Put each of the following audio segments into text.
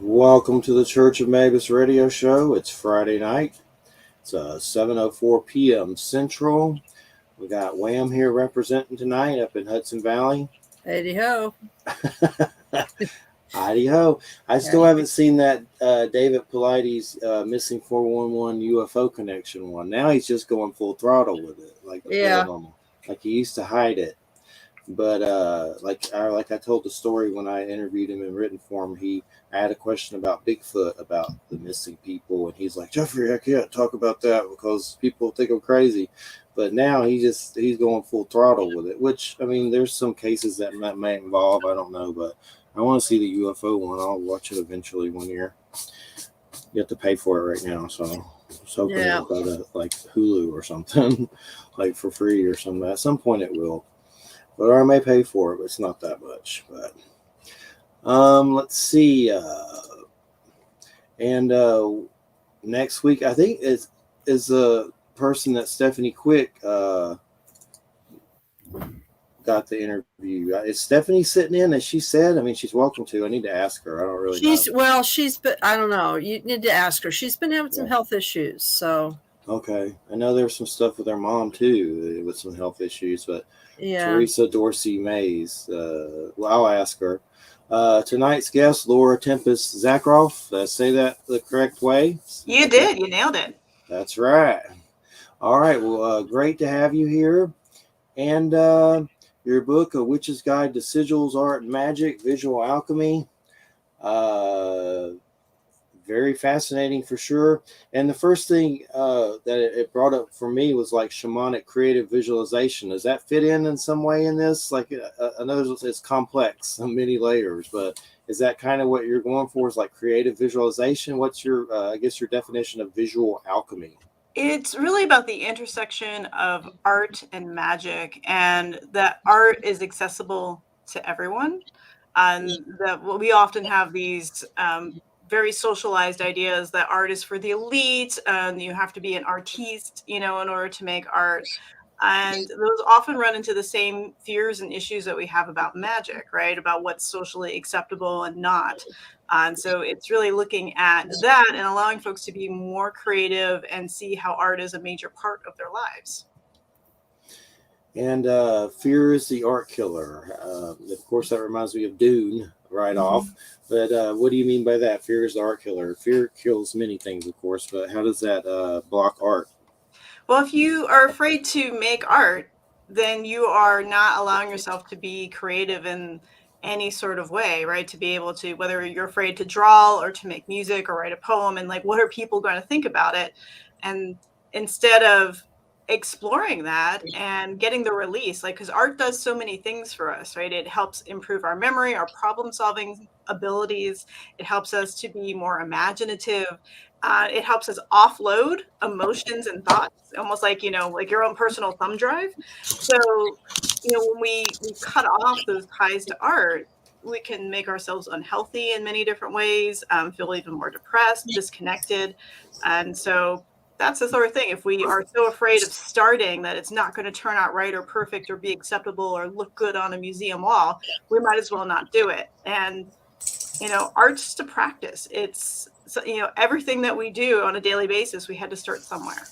Welcome to the Church of Mabus radio show. It's Friday night. It's 7:04 p.m. Central. We got Wham here representing tonight up in Hudson Valley. Heidi ho. Heidi ho. I still haven't seen that David Paulides missing 411 UFO connection one. Now he's just going full throttle with it, like the paranormal. Like he used to hide it. But like I told the story when I interviewed him in written form, I had a question about Bigfoot, about the missing people, and he's like, Jeffrey, I can't talk about that because people think I'm crazy. But now he's going full throttle with it, which, I mean, there's some cases that may involve, I don't know, but I want to see the UFO one. I'll watch it eventually one year. You have to pay for it right now, so I was hoping it'll go to like Hulu or something, like for free or something. At some point it will. But I may pay for it, but it's not that much. But let's see. Next week, I think is a person that Stephanie Quick got the interview. Is Stephanie sitting in, as she said? I mean, she's welcome to. I need to ask her. I don't really know. Well, I don't know. You need to ask her. She's been having some health issues, so. Okay. I know there's some stuff with her mom, too, with some health issues, but Teresa Dorsey Mays. Well, I'll ask her. Tonight's guest, Laura Tempest Zakroff. Did I say that the correct way? You did. You nailed it. That's right. All right. Well, great to have you here. And your book, A Witch's Guide to Sigils, Art, and Magic, Visual Alchemy. Very fascinating for sure. And the first thing that it brought up for me was like shamanic creative visualization. Does that fit in some way in this? Like, I know it's complex, many layers, but is that kind of what you're going for, is like creative visualization? What's your, I guess, your definition of visual alchemy? It's really about the intersection of art and magic, and that art is accessible to everyone. And that we often have these very socialized ideas that art is for the elite and you have to be an artiste, in order to make art. And those often run into the same fears and issues that we have about magic, right? About what's socially acceptable and not. And so it's really looking at that and allowing folks to be more creative and see how art is a major part of their lives. And fear is the art killer. Of course, that reminds me of Dune right off. But what do you mean by that? Fear is the art killer. Fear kills many things, of course, but how does that block art? Well, if you are afraid to make art, then you are not allowing yourself to be creative in any sort of way, right? To be able to, whether you're afraid to draw or to make music or write a poem, and like, what are people going to think about it? And instead of exploring that and getting the release, like, because art does so many things for us, right? It helps improve our memory, our problem solving abilities. It helps us to be more imaginative. It helps us offload emotions and thoughts, almost like, like your own personal thumb drive. So, when we cut off those ties to art, we can make ourselves unhealthy in many different ways, feel even more depressed, disconnected. And so that's the sort of thing. If we are so afraid of starting that it's not going to turn out right or perfect or be acceptable or look good on a museum wall, we might as well not do it. And, art's just a practice. It's, everything that we do on a daily basis, we had to start somewhere.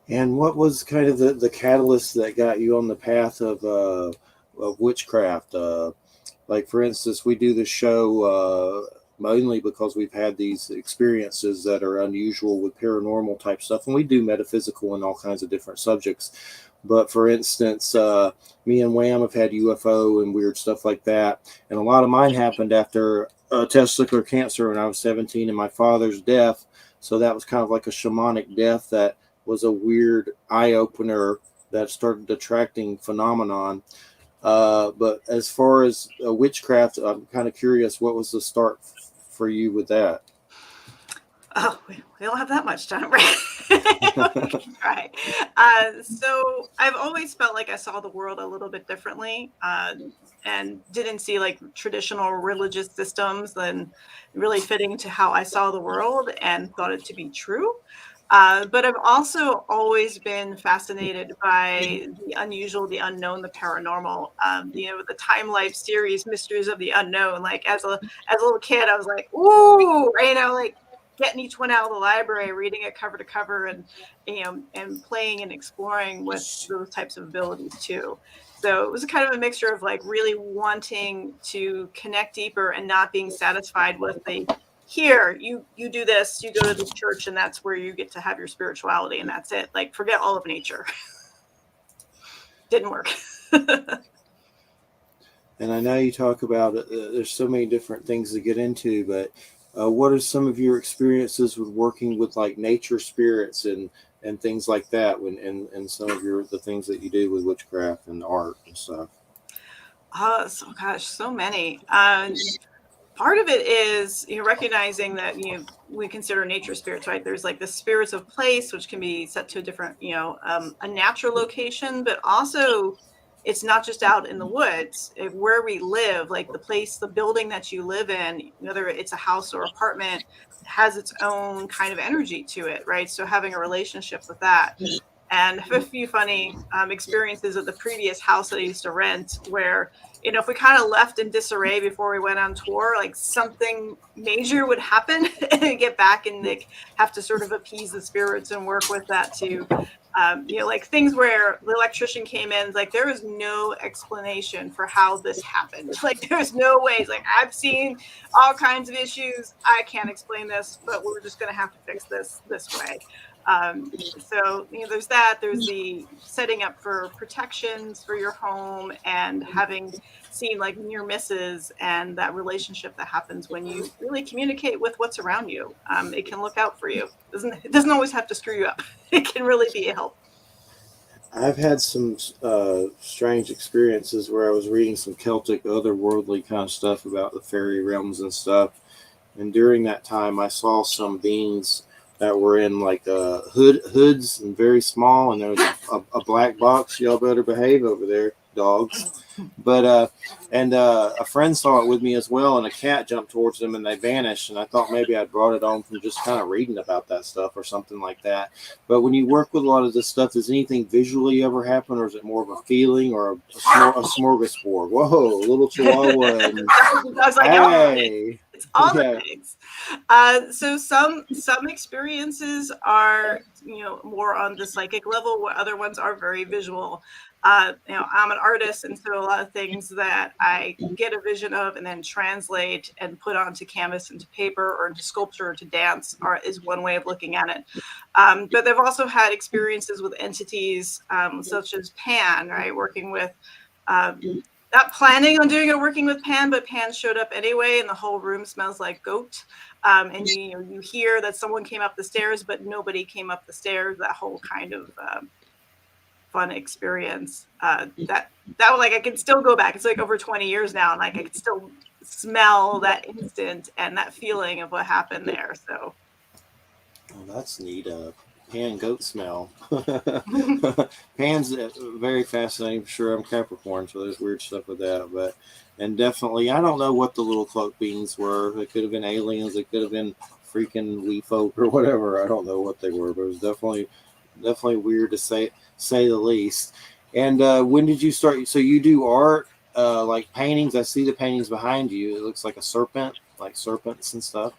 And what was kind of the catalyst that got you on the path of witchcraft? Like, for instance, we do the show mainly because we've had these experiences that are unusual with paranormal type stuff, and we do metaphysical and all kinds of different subjects. But for instance, me and Wham have had UFO and weird stuff like that, and a lot of mine happened after testicular cancer when I was 17 and my father's death. So that was kind of like a shamanic death that was a weird eye-opener that started attracting phenomenon. But as far as witchcraft, I'm kind of curious, what was the start for you with that? Oh, we don't have that much time, right? Right. So I've always felt like I saw the world a little bit differently, and didn't see like traditional religious systems and really fitting to how I saw the world and thought it to be true. But I've also always been fascinated by the unusual, the unknown, the paranormal. The Time Life series, Mysteries of the Unknown. Like as a little kid, I was like, ooh, like getting each one out of the library, reading it cover to cover, and and playing and exploring with those types of abilities too. So it was kind of a mixture of like really wanting to connect deeper and not being satisfied with the here you do this, you go to this church, and that's where you get to have your spirituality, and that's it. Like forget all of nature. Didn't work. And I know you talk about there's so many different things to get into, but what are some of your experiences with working with like nature spirits and things like that and some of the things that you do with witchcraft and art and stuff? So many. Part of it is recognizing that we consider nature spirits, right? There's like the spirits of place, which can be set to a different a natural location, but also it's not just out in the woods. Where we live, like the building that you live in, whether it's a house or apartment, has its own kind of energy to it, right? So having a relationship with that. And I have a few funny experiences at the previous house that I used to rent where, if we kind of left in disarray before we went on tour, like something major would happen and get back and like have to sort of appease the spirits and work with that too. Like things where the electrician came in, like there was no explanation for how this happened. Like there's no ways. Like I've seen all kinds of issues. I can't explain this, but we're just going to have to fix this way. So there's that. There's the setting up for protections for your home and having seen like near misses and that relationship that happens when you really communicate with what's around you. It can look out for you. It doesn't always have to screw you up. It can really be a help. I've had some strange experiences where I was reading some Celtic, otherworldly kind of stuff about the fairy realms and stuff. And during that time, I saw some beings that were in like hoods and very small, and there was a black box. Y'all better behave over there, dogs. But a friend saw it with me as well, and a cat jumped towards them and they vanished. And I thought maybe I brought it on from just kind of reading about that stuff or something like that. But when you work with a lot of this stuff, does anything visually ever happen, or is it more of a feeling or a smorgasbord? Whoa, little chihuahua. And, I was like, hey. It's all the things. So some experiences are more on the psychic level, where other ones are very visual. I'm an artist, and so a lot of things that I get a vision of and then translate and put onto canvas, into paper, or into sculpture, or to dance is one way of looking at it. But they've also had experiences with entities such as Pan, right? Working with not planning on doing it, working with Pan, but Pan showed up anyway, and the whole room smells like goat. And you hear that someone came up the stairs, but nobody came up the stairs. That whole kind of fun experience. That was like I can still go back. It's like over 20 years now, and like I can still smell that instant and that feeling of what happened there. So, that's neat. Pan goat smell. Pan's very fascinating for sure. I'm Capricorn, so there's weird stuff with that. And definitely, I don't know what the little cloak beings were. They could have been aliens. They could have been freaking wee folk or whatever. I don't know what they were, but it was definitely weird to say the least. And when did you start? So you do art, like paintings. I see the paintings behind you. It looks like a serpent, like serpents and stuff.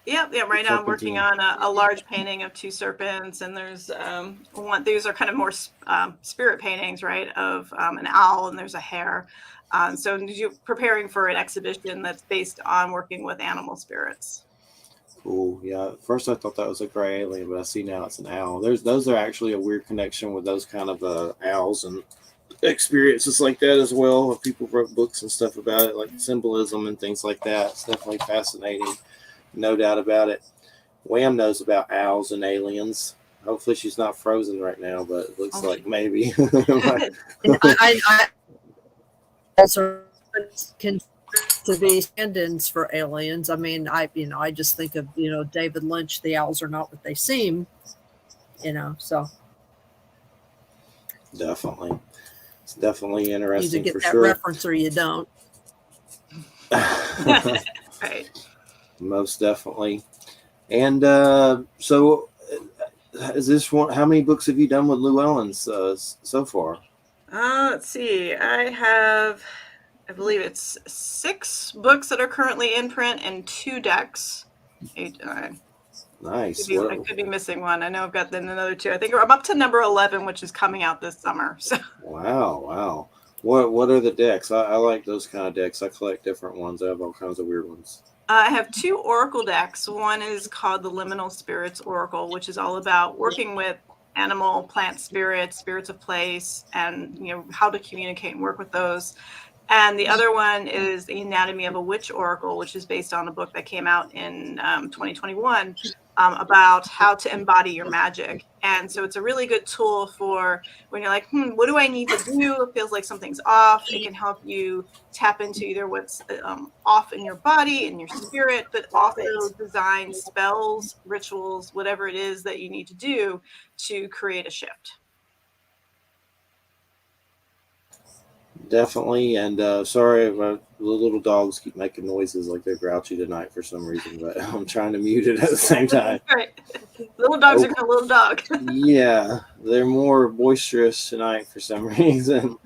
Yeah. Right now I'm working on a large painting of two serpents, and there's one. These are kind of more spirit paintings, right? Of an owl, and there's a hare. So you're preparing for an exhibition that's based on working with animal spirits. Cool. Yeah. At first I thought that was a gray alien, but I see now it's an owl. Those are actually a weird connection with those kind of owls and experiences like that as well. People wrote books and stuff about it, like symbolism and things like that. It's definitely fascinating. No doubt about it. Wham knows about owls and aliens. Hopefully she's not frozen right now, but it looks like maybe. I also can to be stand-ins for aliens. I mean, I just think of David Lynch. The owls are not what they seem. So definitely, it's definitely interesting. You either get that sure. reference or you don't. Right. Most definitely. And so is this one? How many books have you done with Llewellyn's so far? Let's see. I believe it's 6 books that are currently in print and 2 decks. Nice. I could be missing one. I know I've got then another 2. I think I'm up to number 11, which is coming out this summer. So. Wow. What are the decks? I like those kind of decks. I collect different ones. I have all kinds of weird ones. I have 2 oracle decks. One is called the Liminal Spirits Oracle, which is all about working with animal, plant spirits, spirits of place, and how to communicate and work with those. And the other one is the Anatomy of a Witch Oracle, which is based on a book that came out in 2021 about how to embody your magic. And so it's a really good tool for when you're like, what do I need to do? It feels like something's off. It can help you tap into either what's off in your body and your spirit, but also design spells, rituals, whatever it is that you need to do to create a shift. Definitely, and sorry if the little dogs keep making noises like they're grouchy tonight for some reason, but I'm trying to mute it at the same time. Right. Little dogs are a little dog. Yeah, they're more boisterous tonight for some reason,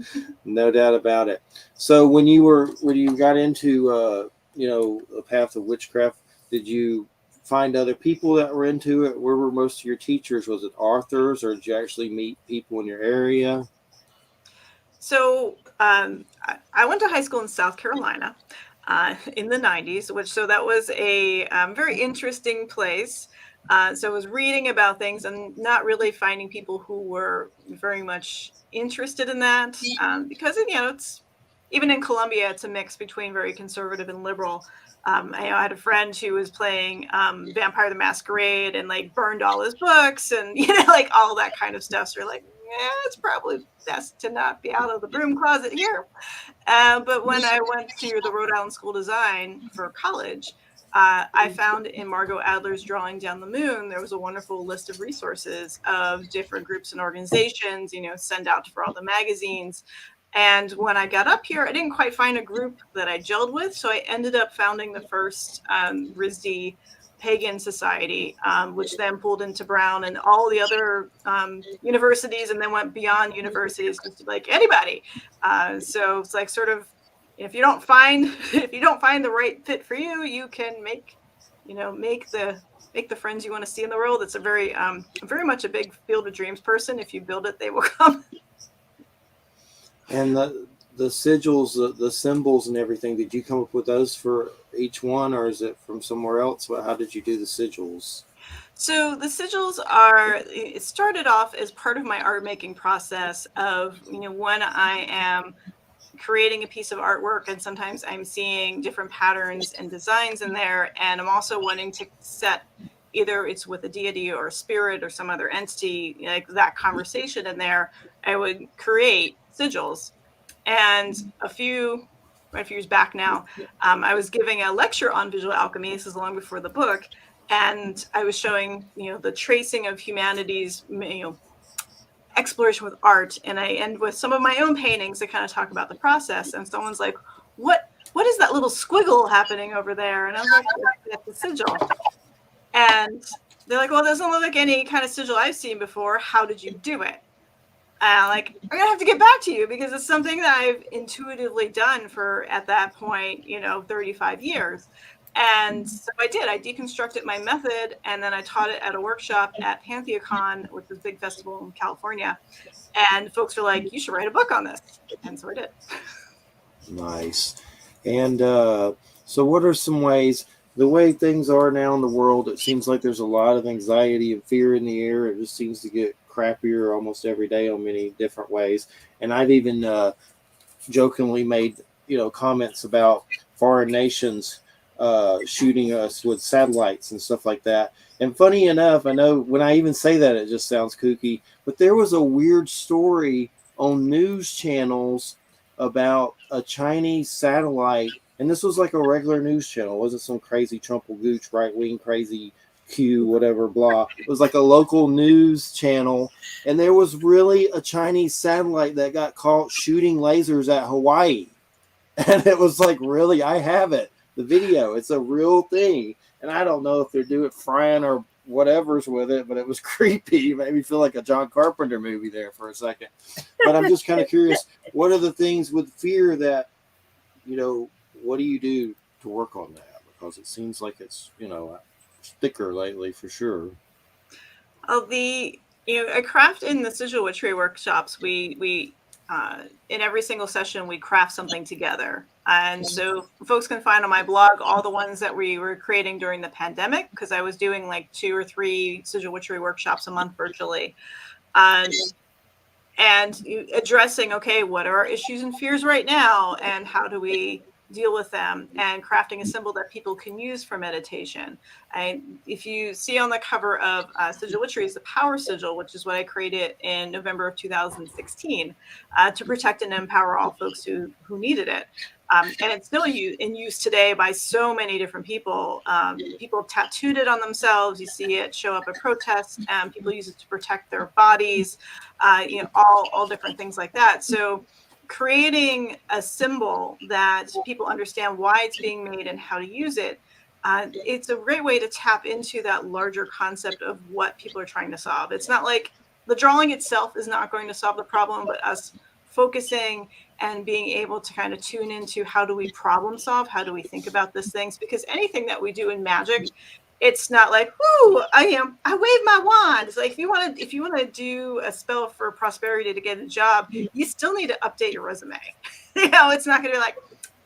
no doubt about it. So when you got into a path of witchcraft, did you find other people that were into it? Where were most of your teachers? Was it authors, or did you actually meet people in your area? So I went to high school in South Carolina in the 90s, so that was a very interesting place. So I was reading about things and not really finding people who were very much interested in that because, it's even in Columbia, it's a mix between very conservative and liberal. I had a friend who was playing Vampire the Masquerade and like burned all his books and, like all that kind of stuff. So you're like, it's probably best to not be out of the broom closet here. But when I went to the Rhode Island School of Design for college, I found in Margot Adler's Drawing Down the Moon, there was a wonderful list of resources of different groups and organizations, send out for all the magazines. And when I got up here, I didn't quite find a group that I gelled with. So I ended up founding the first RISD Pagan Society, which then pulled into Brown and all the other universities, and then went beyond universities just like anybody. So it's like sort of, if you don't find the right fit for you, you can make the friends you want to see in the world. It's a very much a big Field of Dreams person. If you build it, they will come. And the sigils, the symbols and everything, did you come up with those for each one, or is it from somewhere else? How did you do the sigils? So the sigils it started off as part of my art making process of, when I am creating a piece of artwork and sometimes I'm seeing different patterns and designs in there. And I'm also wanting to set, either it's with a deity or a spirit or some other entity, like that conversation in there, I would create sigils. And a few years back now, I was giving a lecture on visual alchemy. This is long before the book. And I was showing, the tracing of humanity's, exploration with art. And I end with some of my own paintings that kind of talk about the process. And someone's like, what is that little squiggle happening over there? And I was like, that's the sigil. And they're like, well, it doesn't look like any kind of sigil I've seen before. How did you do it? I'm going to have to get back to you because it's something that I've intuitively done for, at that point, 35 years. And so I did. I deconstructed my method, and then I taught it at a workshop at PantheaCon, which is a big festival in California. And folks were like, you should write a book on this. And so I did. Nice. And so what are some ways, the way things are now in the world, it seems like there's a lot of anxiety and fear in the air. It just seems to get crappier almost every day on many different ways. And I've even jokingly made comments about foreign nations shooting us with satellites and stuff like that. And funny enough, I know when I even say that, it just sounds kooky, but there was a weird story on news channels about a Chinese satellite, and this was like a regular news channel. It wasn't some crazy Trumple-gooch right-wing crazy Q, whatever, blah. It was like a local news channel, and there was really a Chinese satellite that got caught shooting lasers at Hawaii. And it was like, really, I have it, the video. It's a real thing. And I don't know if they're doing frying our whatevers with it, but it was creepy. It made me feel like a John Carpenter movie there for a second. But I'm just kind of curious, what are the things with fear that, what do you do to work on that? Because it seems like it's, thicker lately for sure. I craft in the sigil witchery workshops. We in every single session we craft something together, and so folks can find on my blog all the ones that we were creating during the pandemic, because I was doing like 2 or 3 sigil witchery workshops a month virtually, and addressing, okay, what are our issues and fears right now, and how do we deal with them, and crafting a symbol that people can use for meditation. And if you see on the cover of Sigil Witchery is the Power Sigil, which is what I created in November of 2016 to protect and empower all folks who needed it. And it's still in use today by so many different people. People have tattooed it on themselves. You see it show up at protests, and people use it to protect their bodies, all different things like that. So creating a symbol that people understand why it's being made and how to use it, it's a great way to tap into that larger concept of what people are trying to solve. It's not like the drawing itself is not going to solve the problem, but us focusing and being able to kind of tune into how do we problem solve, how do we think about these things, because anything that we do in magic, it's not like, whoo, I wave my wand. It's like if you want to do a spell for prosperity to get a job, you still need to update your resume. It's not going to be like,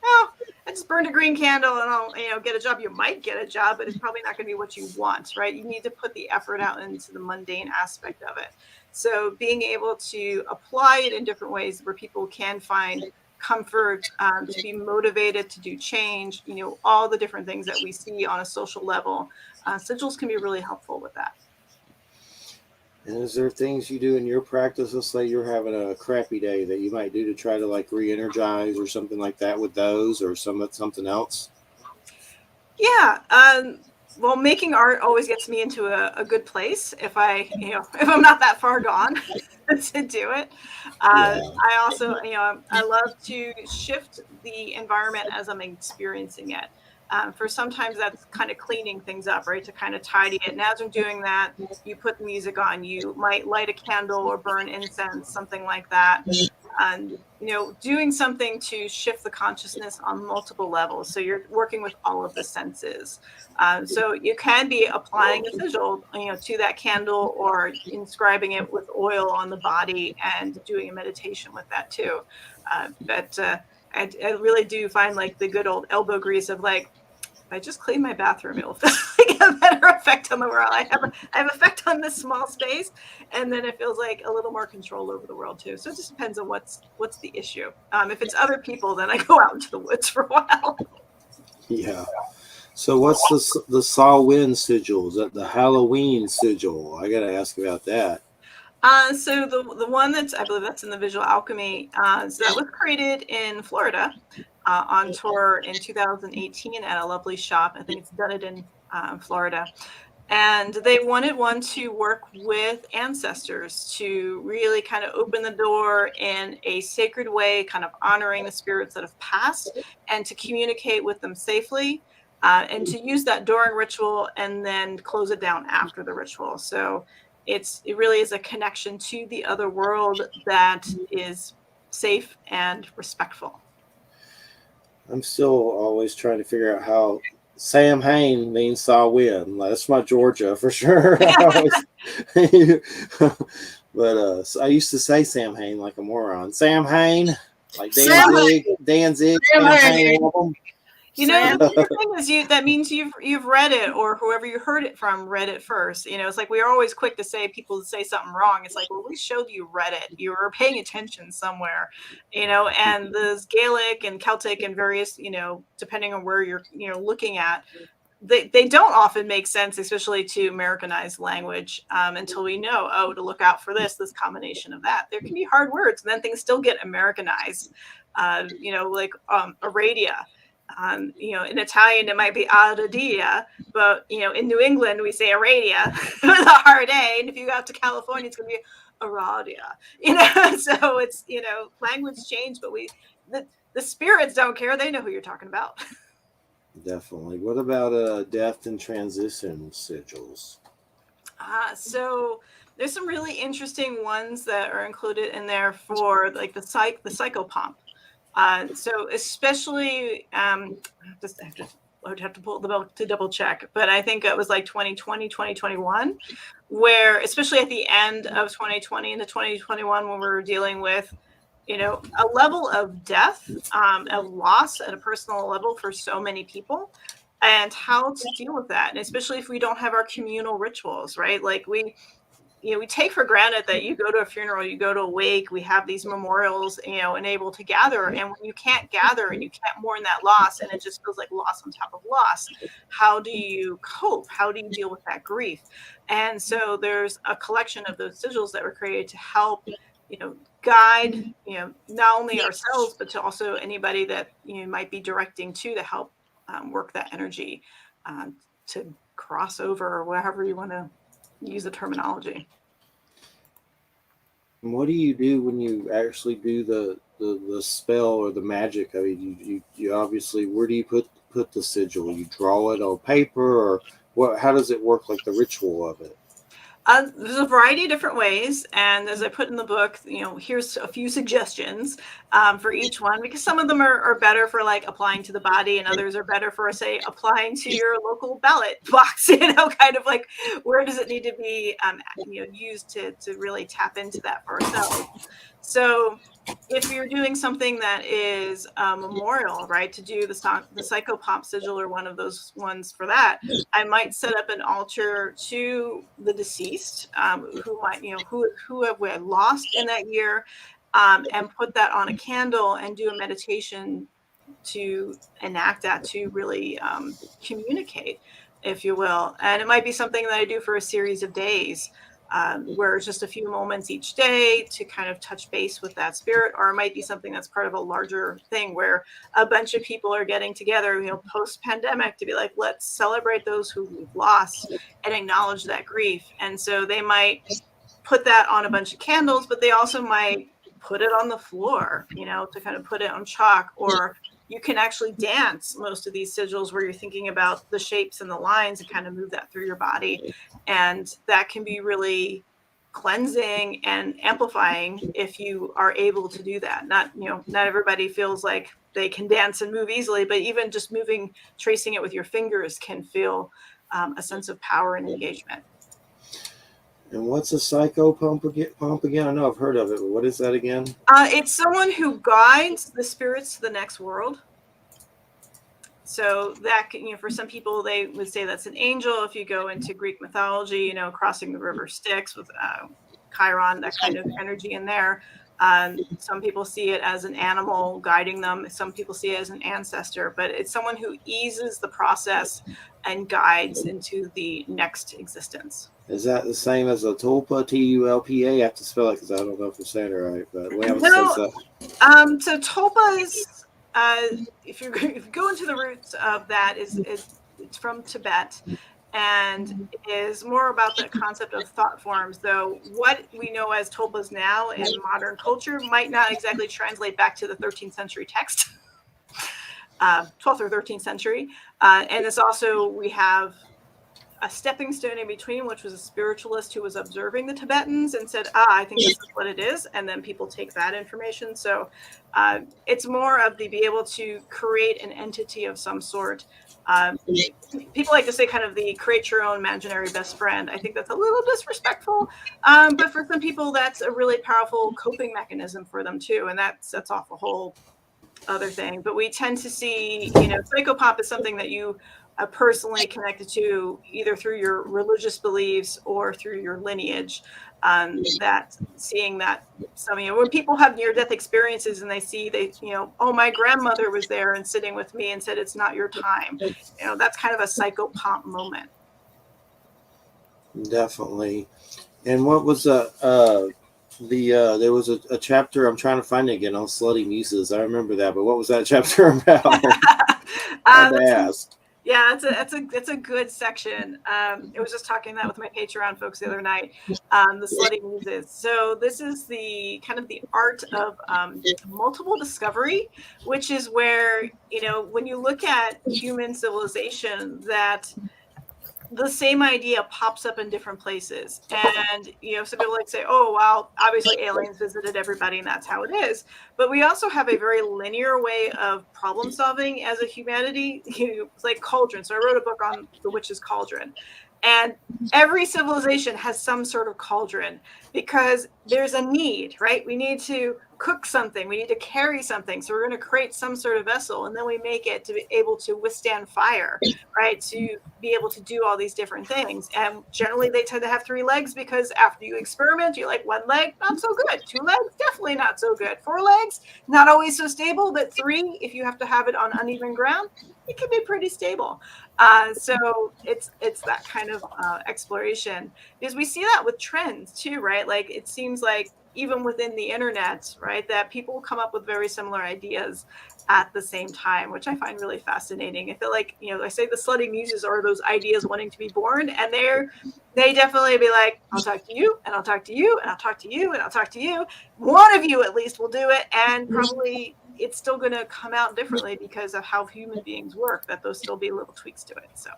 oh, I just burned a green candle and I'll get a job. You might get a job, but it's probably not going to be what you want, right? You need to put the effort out into the mundane aspect of it. So being able to apply it in different ways where people can find comfort, to be motivated to do change, all the different things that we see on a social level, sigils can be really helpful with that. And is there things you do in your practice? Let's say you're having a crappy day that you might do to try to like re-energize or something like that with those, or something else? Yeah. Well, making art always gets me into a good place if I'm not that far gone to do it. I also, I love to shift the environment as I'm experiencing it. For sometimes that's kind of cleaning things up, right? To kind of tidy it. And as I'm doing that, you put the music on, you might light a candle or burn incense, something like that. And, doing something to shift the consciousness on multiple levels. So you're working with all of the senses. So you can be applying a sigil, to that candle, or inscribing it with oil on the body and doing a meditation with that too. But I really do find like the good old elbow grease of like, if I just clean my bathroom, it will feel like a better effect on the world. I have effect on this small space, and then it feels like a little more control over the world too. So it just depends on what's the issue. If it's other people, then I go out into the woods for a while. Yeah. So what's the Samhain sigil? Is that the Halloween sigil? I got to ask about that. So the one I believe that's in the Visual Alchemy. So that was created in Florida on tour in 2018 at a lovely shop. I think it's done it in Florida. And they wanted one to work with ancestors to really kind of open the door in a sacred way, kind of honoring the spirits that have passed, and to communicate with them safely, and to use that during ritual and then close it down after the ritual. So it really is a connection to the other world that is safe and respectful. I'm still always trying to figure out how Samhain means Samhain. That's my Georgia for sure. But I used to say Samhain like a moron. Samhain, like Danzig. Samhain album. The thing is, that means you've read it, or whoever you heard it from read it first. It's like we're always quick to say people say something wrong. It's like, well, we showed you read it. You were paying attention somewhere, and the Gaelic and Celtic and various, depending on where you're, looking at, they don't often make sense, especially to Americanized language, until we know, to look out for this combination of that. There can be hard words, and then things still get Americanized, like Aradia. In Italian, it might be Aradia, but, in New England, we say Aradia with a hard A. And if you go out to California, it's going to be Aradia, so it's, language change, but the spirits don't care. They know who you're talking about. Definitely. What about death and transition sigils? So there's some really interesting ones that are included in there for like the psychopomp. So especially, I would have to pull the book to double check, but I think it was like 2020, 2021, where especially at the end of 2020 into 2021, when we were dealing with, a level of death, of loss at a personal level for so many people, and how to deal with that. And especially if we don't have our communal rituals, right? Like we take for granted that you go to a funeral, you go to a wake, we have these memorials, and able to gather. And when you can't gather and you can't mourn that loss, and it just feels like loss on top of loss, how do you cope? How do you deal with that grief? And so there's a collection of those sigils that were created to help, guide, not only ourselves, but to also anybody that you might be directing to help work that energy, to cross over, or whatever you want to use the terminology. And what do you do when you actually do the spell or the magic? I mean, you obviously, where do you put the sigil? You draw it on paper, or what? How does it work? Like the ritual of it? There's a variety of different ways, and as I put in the book, here's a few suggestions for each one, because some of them are better for like applying to the body, and others are better for, say, applying to your local ballot box. Kind of like, where does it need to be used to really tap into that for ourselves. So if you're doing something that is a memorial, right, to do the psychopomp sigil, or one of those ones for that, I might set up an altar to the deceased, who might, who have we lost in that year, and put that on a candle and do a meditation to enact that, to really communicate, if you will. And it might be something that I do for a series of days, where it's just a few moments each day to kind of touch base with that spirit. Or it might be something that's part of a larger thing where a bunch of people are getting together, post-pandemic, to be like, let's celebrate those who we've lost and acknowledge that grief. And so they might put that on a bunch of candles, but they also might put it on the floor, to kind of put it on chalk. Or you can actually dance most of these sigils, where you're thinking about the shapes and the lines and kind of move that through your body. And that can be really cleansing and amplifying if you are able to do that. Not everybody feels like they can dance and move easily, but even just tracing it with your fingers can feel a sense of power and engagement. And what's a psychopomp again? I know I've heard of it, but what is that again? It's someone who guides the spirits to the next world. So that, for some people, they would say that's an angel. If you go into Greek mythology, crossing the river Styx with Chiron, that kind of energy in there. Some people see it as an animal guiding them. Some people see it as an ancestor, but it's someone who eases the process and guides into the next existence. Is that the same as a tulpa, Tulpa? I have to spell it because I don't know if I'm saying it right, but we haven't said that. So tulpas, if you go into the roots of that, it's from Tibet, and is more about the concept of thought forms. Though what we know as tulpas now in modern culture might not exactly translate back to the 13th century text, 12th or 13th century. And it's also, we have a stepping stone in between, which was a spiritualist who was observing the Tibetans and said, I think this is what it is. And then people take that information. So it's more of the be able to create an entity of some sort. People like to say kind of the create your own imaginary best friend. I think that's a little disrespectful. But for some people, that's a really powerful coping mechanism for them too. And that sets off a whole other thing. But we tend to see, psychopomp is something that you personally connected to either through your religious beliefs or through your lineage. That seeing that when people have near-death experiences and they oh, my grandmother was there and sitting with me and said, it's not your time. That's kind of a psychopomp moment. Definitely. And what was there was a chapter, I'm trying to find it again, on Slutty Muses. I remember that, but what was that chapter about? I've asked. Yeah, it's a good section. I was just talking that with my Patreon folks the other night. The Slutty Muses. So this is the kind of the art of multiple discovery, which is where when you look at human civilization, that the same idea pops up in different places. And, some people like say, oh, well, obviously aliens visited everybody and that's how it is. But we also have a very linear way of problem solving as a humanity. It's like cauldron. So I wrote a book on the witch's cauldron. And every civilization has some sort of cauldron because there's a need, right? We need to cook something. We need to carry something. So we're going to create some sort of vessel, and then we make it to be able to withstand fire, right? To be able to do all these different things. And generally they tend to have 3 legs because after you experiment, you're like 1 leg, not so good. 2 legs, definitely not so good. 4 legs, not always so stable, but 3, if you have to have it on uneven ground, it can be pretty stable. So it's that kind of exploration, because we see that with trends too, right? Like it seems like even within the internet, right, that people come up with very similar ideas at the same time, which I find really fascinating. I feel like, I say the slutty muses are those ideas wanting to be born, and they definitely be like, I'll talk to you, and I'll talk to you, and I'll talk to you, and I'll talk to you. One of you at least will do it, and probably it's still going to come out differently because of how human beings work, that there'll still be little tweaks to it. So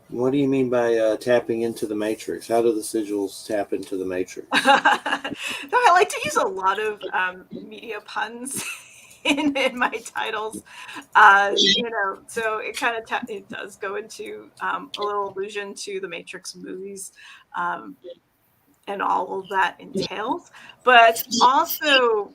what do you mean by tapping into the matrix? How do the sigils tap into the matrix? I like to use a lot of media puns in my titles, so it kind of it does go into a little allusion to the Matrix movies, and all of that entails. But also,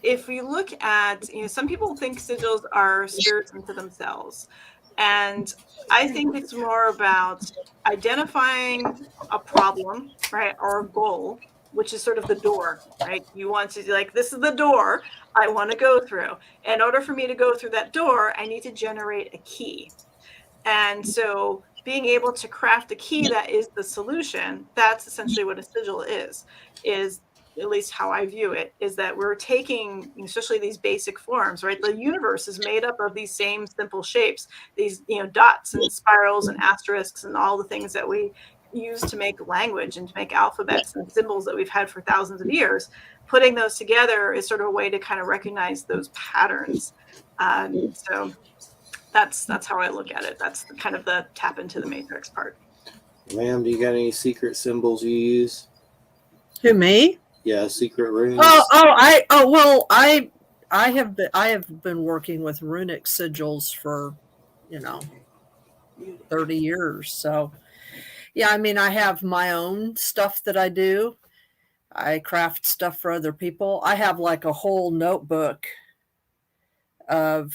if we look at, some people think sigils are spirits unto themselves. And I think it's more about identifying a problem, right, or a goal, which is sort of the door, right? You want to, like, this is the door I want to go through. In order for me to go through that door, I need to generate a key. And so being able to craft a key that is the solution, that's essentially what a sigil is at least how I view it, is that we're taking, especially these basic forms, right? The universe is made up of these same simple shapes, these, dots and spirals and asterisks and all the things that we use to make language and to make alphabets and symbols that we've had for thousands of years. Putting those together is sort of a way to kind of recognize those patterns. So that's how I look at it. That's kind of the tap into the matrix part. Ma'am, do you got any secret symbols you use? Who, me? Yeah, secret runes. I have been working with runic sigils for 30 years. So yeah, I mean, I have my own stuff that I do. I craft stuff for other people. I have like a whole notebook of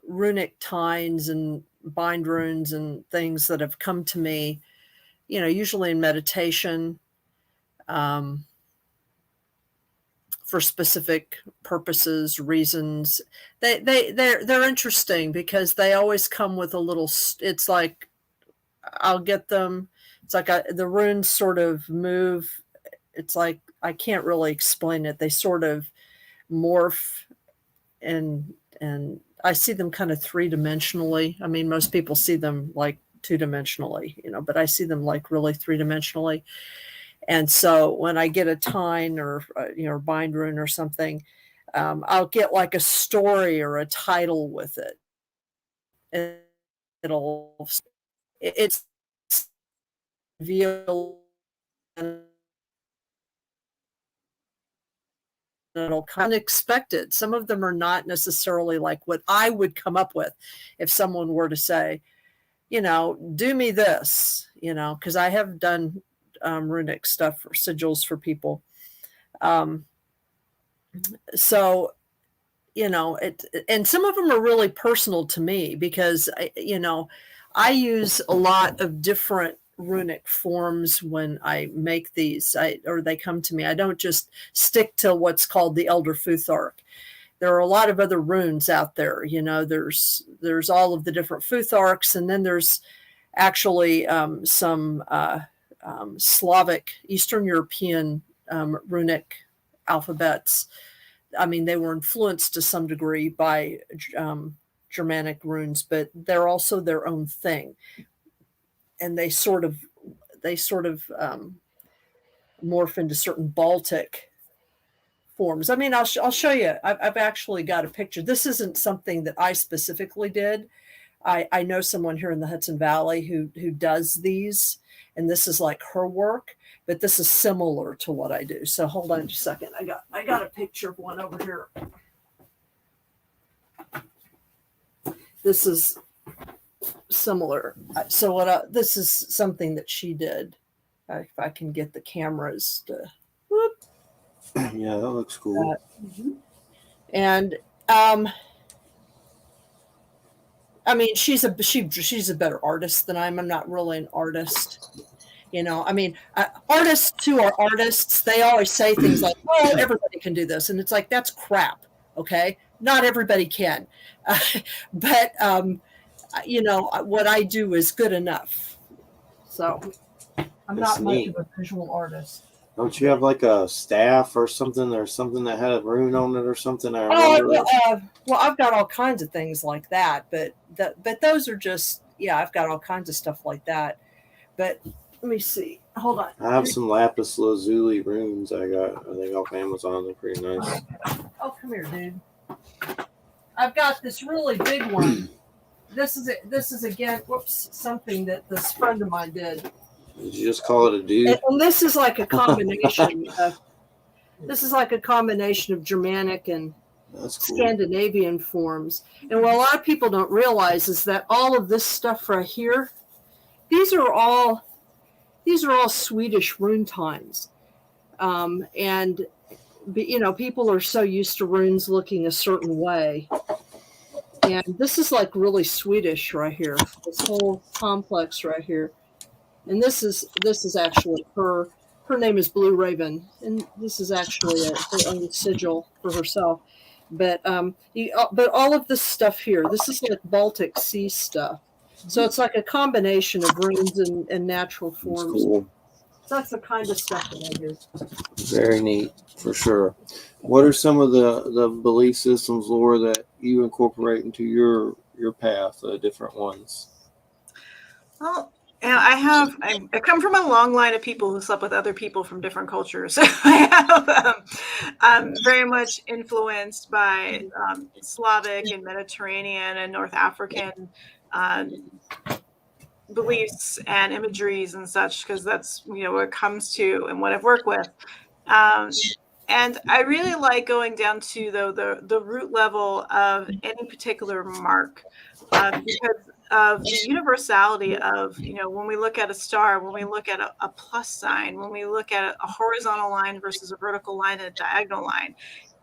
runic tines and bind runes and things that have come to me, usually in meditation, for specific purposes, reasons. They're interesting because they always come with a little, it's like, I'll get them. It's like the runes sort of move. It's like, I can't really explain it. They sort of morph, and I see them kind of 3-dimensionally. I mean, most people see them like 2-dimensionally, but I see them like really 3-dimensionally. And so when I get a tine or bind rune or something, I'll get like a story or a title with it. It's reveal, and it'll kind of unexpected. Some of them are not necessarily like what I would come up with if someone were to say, do me this, because I have done runic stuff for sigils for people. So, and some of them are really personal to me because, I use a lot of different runic forms when I make these, or they come to me. I don't just stick to what's called the Elder Futhark. There are a lot of other runes out there. There's all of the different Futharks, and then there's actually some Slavic, Eastern European runic alphabets. I mean, they were influenced to some degree by Germanic runes, but they're also their own thing, and they sort of morph into certain Baltic forms. I mean, I'll show you. I've actually got a picture. This isn't something that I specifically did, I know someone here in the Hudson Valley who does these, and this is like her work, but this is similar to what I do. So hold on just a second. I got a picture of one over here. This is similar. So this is something that she did. If I can get the cameras to. Whoop. Yeah, that looks cool. And I mean, she's a better artist than I am. I'm not really an artist. I mean, artists who are artists, they always say things like, "Oh, everybody can do this," and it's like, that's crap. Okay, not everybody can, but what I do is good enough. So I'm not much of a visual artist. Don't you have like a staff or something that had a rune on it or something? Well, I've got all kinds of things like that, but those are just, I've got all kinds of stuff like that. But let me see. Hold on. I have some lapis lazuli runes I think off Amazon. They're pretty nice. Oh, come here, dude. I've got this really big one. This is again, something that this friend of mine did. Did you just call it a dude? And this is like a combination of Germanic and cool. Scandinavian forms. And what a lot of people don't realize is that all of this stuff right here, these are all Swedish rune times. And people are so used to runes looking a certain way. And this is like really Swedish right here. This whole complex right here. And this is actually her name is Blue Raven, and this is actually her own sigil for herself. But but all of this stuff here, this is like Baltic Sea stuff. So it's like a combination of runes and natural forms. That's cool. So that's the kind of stuff that I do. Very neat, for sure. What are some of the belief systems, Laura, that you incorporate into your path, different ones? Well, I come from a long line of people who slept with other people from different cultures. So I have very much influenced by Slavic and Mediterranean and North African beliefs and imageries and such, because that's what it comes to and what I've worked with. And I really like going down to the root level of any particular mark, because of the universality of, when we look at a star, when we look at a plus sign, when we look at a horizontal line versus a vertical line and a diagonal line,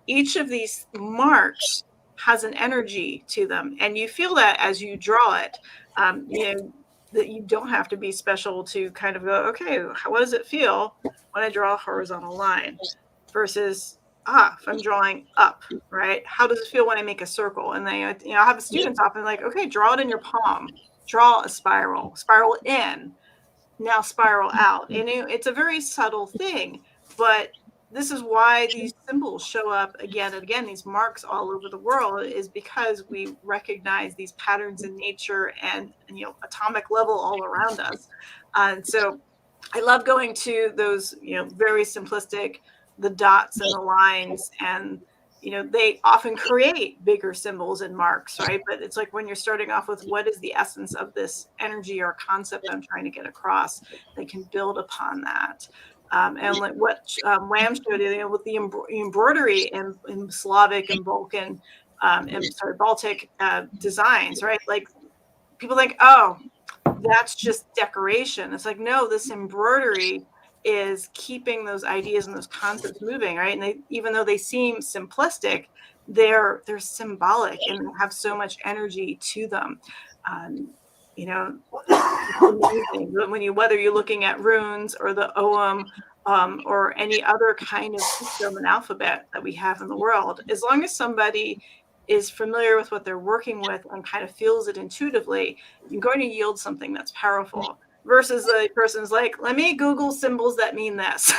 each of these marks has an energy to them. And you feel that as you draw it, that you don't have to be special to kind of go, okay, what does it feel when I draw a horizontal line versus if I'm drawing up, right? How does it feel when I make a circle? And then, I have students often like, okay, draw it in your palm, draw a spiral in, now spiral out. And it's a very subtle thing, but this is why these symbols show up again and again, these marks all over the world, is because we recognize these patterns in nature and atomic level all around us. And so I love going to those, very simplistic, the dots and the lines, and they often create bigger symbols and marks, right? But it's like when you're starting off with what is the essence of this energy or concept I'm trying to get across, they can build upon that. And like what Wham showed you, with the embroidery in Slavic and Balkan, Baltic designs, right? Like people think, oh, that's just decoration. It's like, no, this embroidery is keeping those ideas and those concepts moving, right? And even though they seem simplistic, they're symbolic and they have so much energy to them. Whether you're looking at runes or the Ogham, or any other kind of system and alphabet that we have in the world, as long as somebody is familiar with what they're working with and kind of feels it intuitively, you're going to yield something that's powerful. Versus the person's like, let me Google symbols that mean this.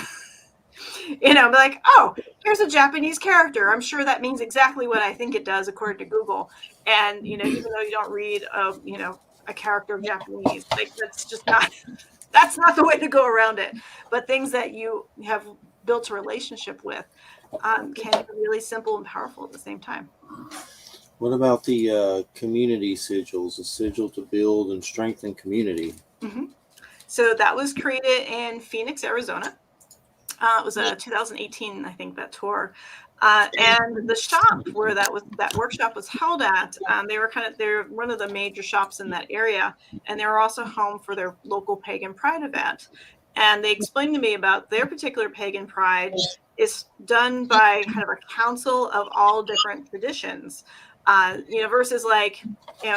Be like, oh, here's a Japanese character. I'm sure that means exactly what I think it does according to Google. And, even though you don't read, a character of Japanese, like that's not the way to go around it. But things that you have built a relationship with can be really simple and powerful at the same time. What about the community sigils, a sigil to build and strengthen community? Mm-hmm. So that was created in Phoenix, Arizona. It was a 2018, I think, that tour. And the shop where that workshop was held at, they're one of the major shops in that area, and they were also home for their local pagan pride event. And they explained to me about their particular pagan pride is done by kind of a council of all different traditions. Versus like,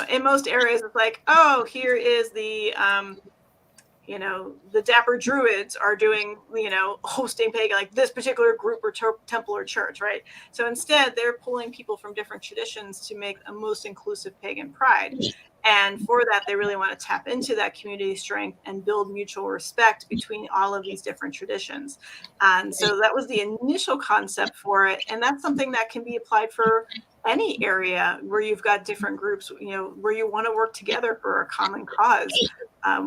in most areas it's like, oh, here is the the dapper druids are doing, hosting pagan, like this particular group or temple or church, right? So instead, they're pulling people from different traditions to make a most inclusive pagan pride. And for that, they really want to tap into that community strength and build mutual respect between all of these different traditions. And so that was the initial concept for it. And that's something that can be applied for any area where you've got different groups, where you want to work together for a common cause.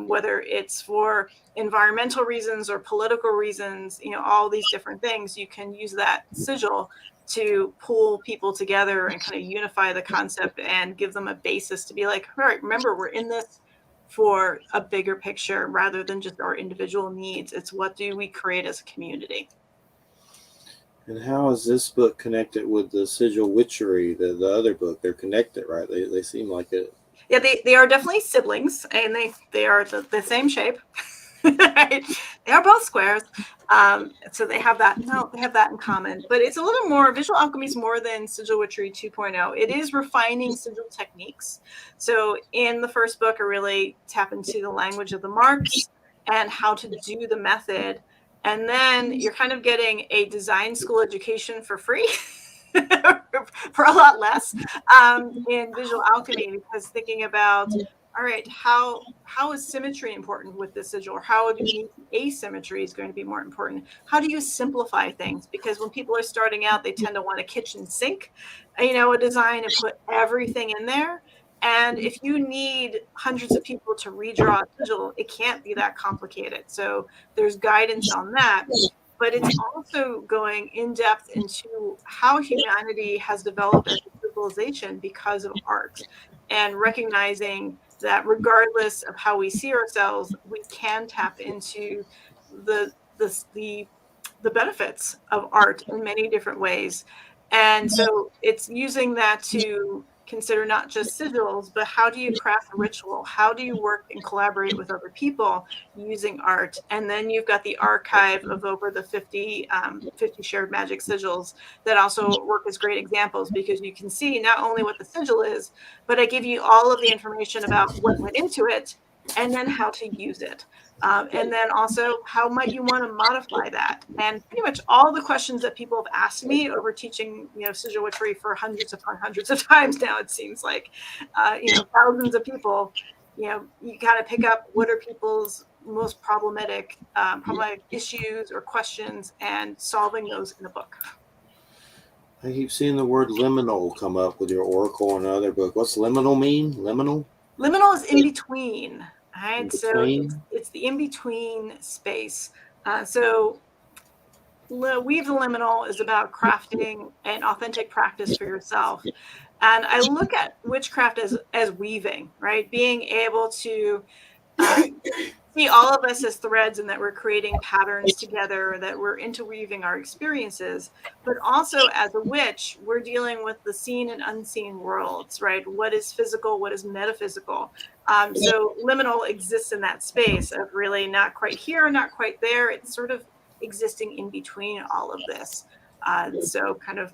Whether it's for environmental reasons or political reasons, all these different things, you can use that sigil to pull people together and kind of unify the concept and give them a basis to be like, all right, remember, we're in this for a bigger picture rather than just our individual needs. It's what do we create as a community. And how is this book connected with the Sigil Witchery, the other book? They're connected, right? They seem like it. Yeah, they are definitely siblings, and they are the same shape. Right? They are both squares, so they have that. No, they have that in common. But it's a little more visual alchemy is more than Sigil Witchery 2.0. It is refining sigil techniques. So in the first book, I really tap into the language of the marks and how to do the method, and then you're kind of getting a design school education for free. For a lot less in visual alchemy, because thinking about, all right, how is symmetry important with this sigil, or how do you asymmetry is going to be more important? How do you simplify things? Because when people are starting out, they tend to want a kitchen sink, a design and put everything in there. And if you need hundreds of people to redraw a sigil, it can't be that complicated. So there's guidance on that. But it's also going in depth into how humanity has developed as a civilization because of art, and recognizing that regardless of how we see ourselves, we can tap into the benefits of art in many different ways. And so it's using that to consider not just sigils, but how do you craft a ritual? How do you work and collaborate with other people using art? And then you've got the archive of over the 50 shared magic sigils that also work as great examples, because you can see not only what the sigil is, but I give you all of the information about what went into it and then how to use it. And then also, how might you want to modify that? And pretty much all the questions that people have asked me over teaching, sigil witchery for hundreds upon hundreds of times now, it seems like, thousands of people, you kind of pick up what are people's most problematic issues or questions, and solving those in the book. I keep seeing the word liminal come up with your oracle and another book. What's liminal mean? Liminal? Liminal is in between. Right, so it's the in-between space. So Weave the Liminal is about crafting an authentic practice for yourself. And I look at witchcraft as weaving, right? Being able to see all of us as threads, and that we're creating patterns together, that we're interweaving our experiences. But also as a witch, we're dealing with the seen and unseen worlds, right? What is physical? What is metaphysical? So liminal exists in that space of really not quite here, not quite there. It's sort of existing in between all of this. So kind of,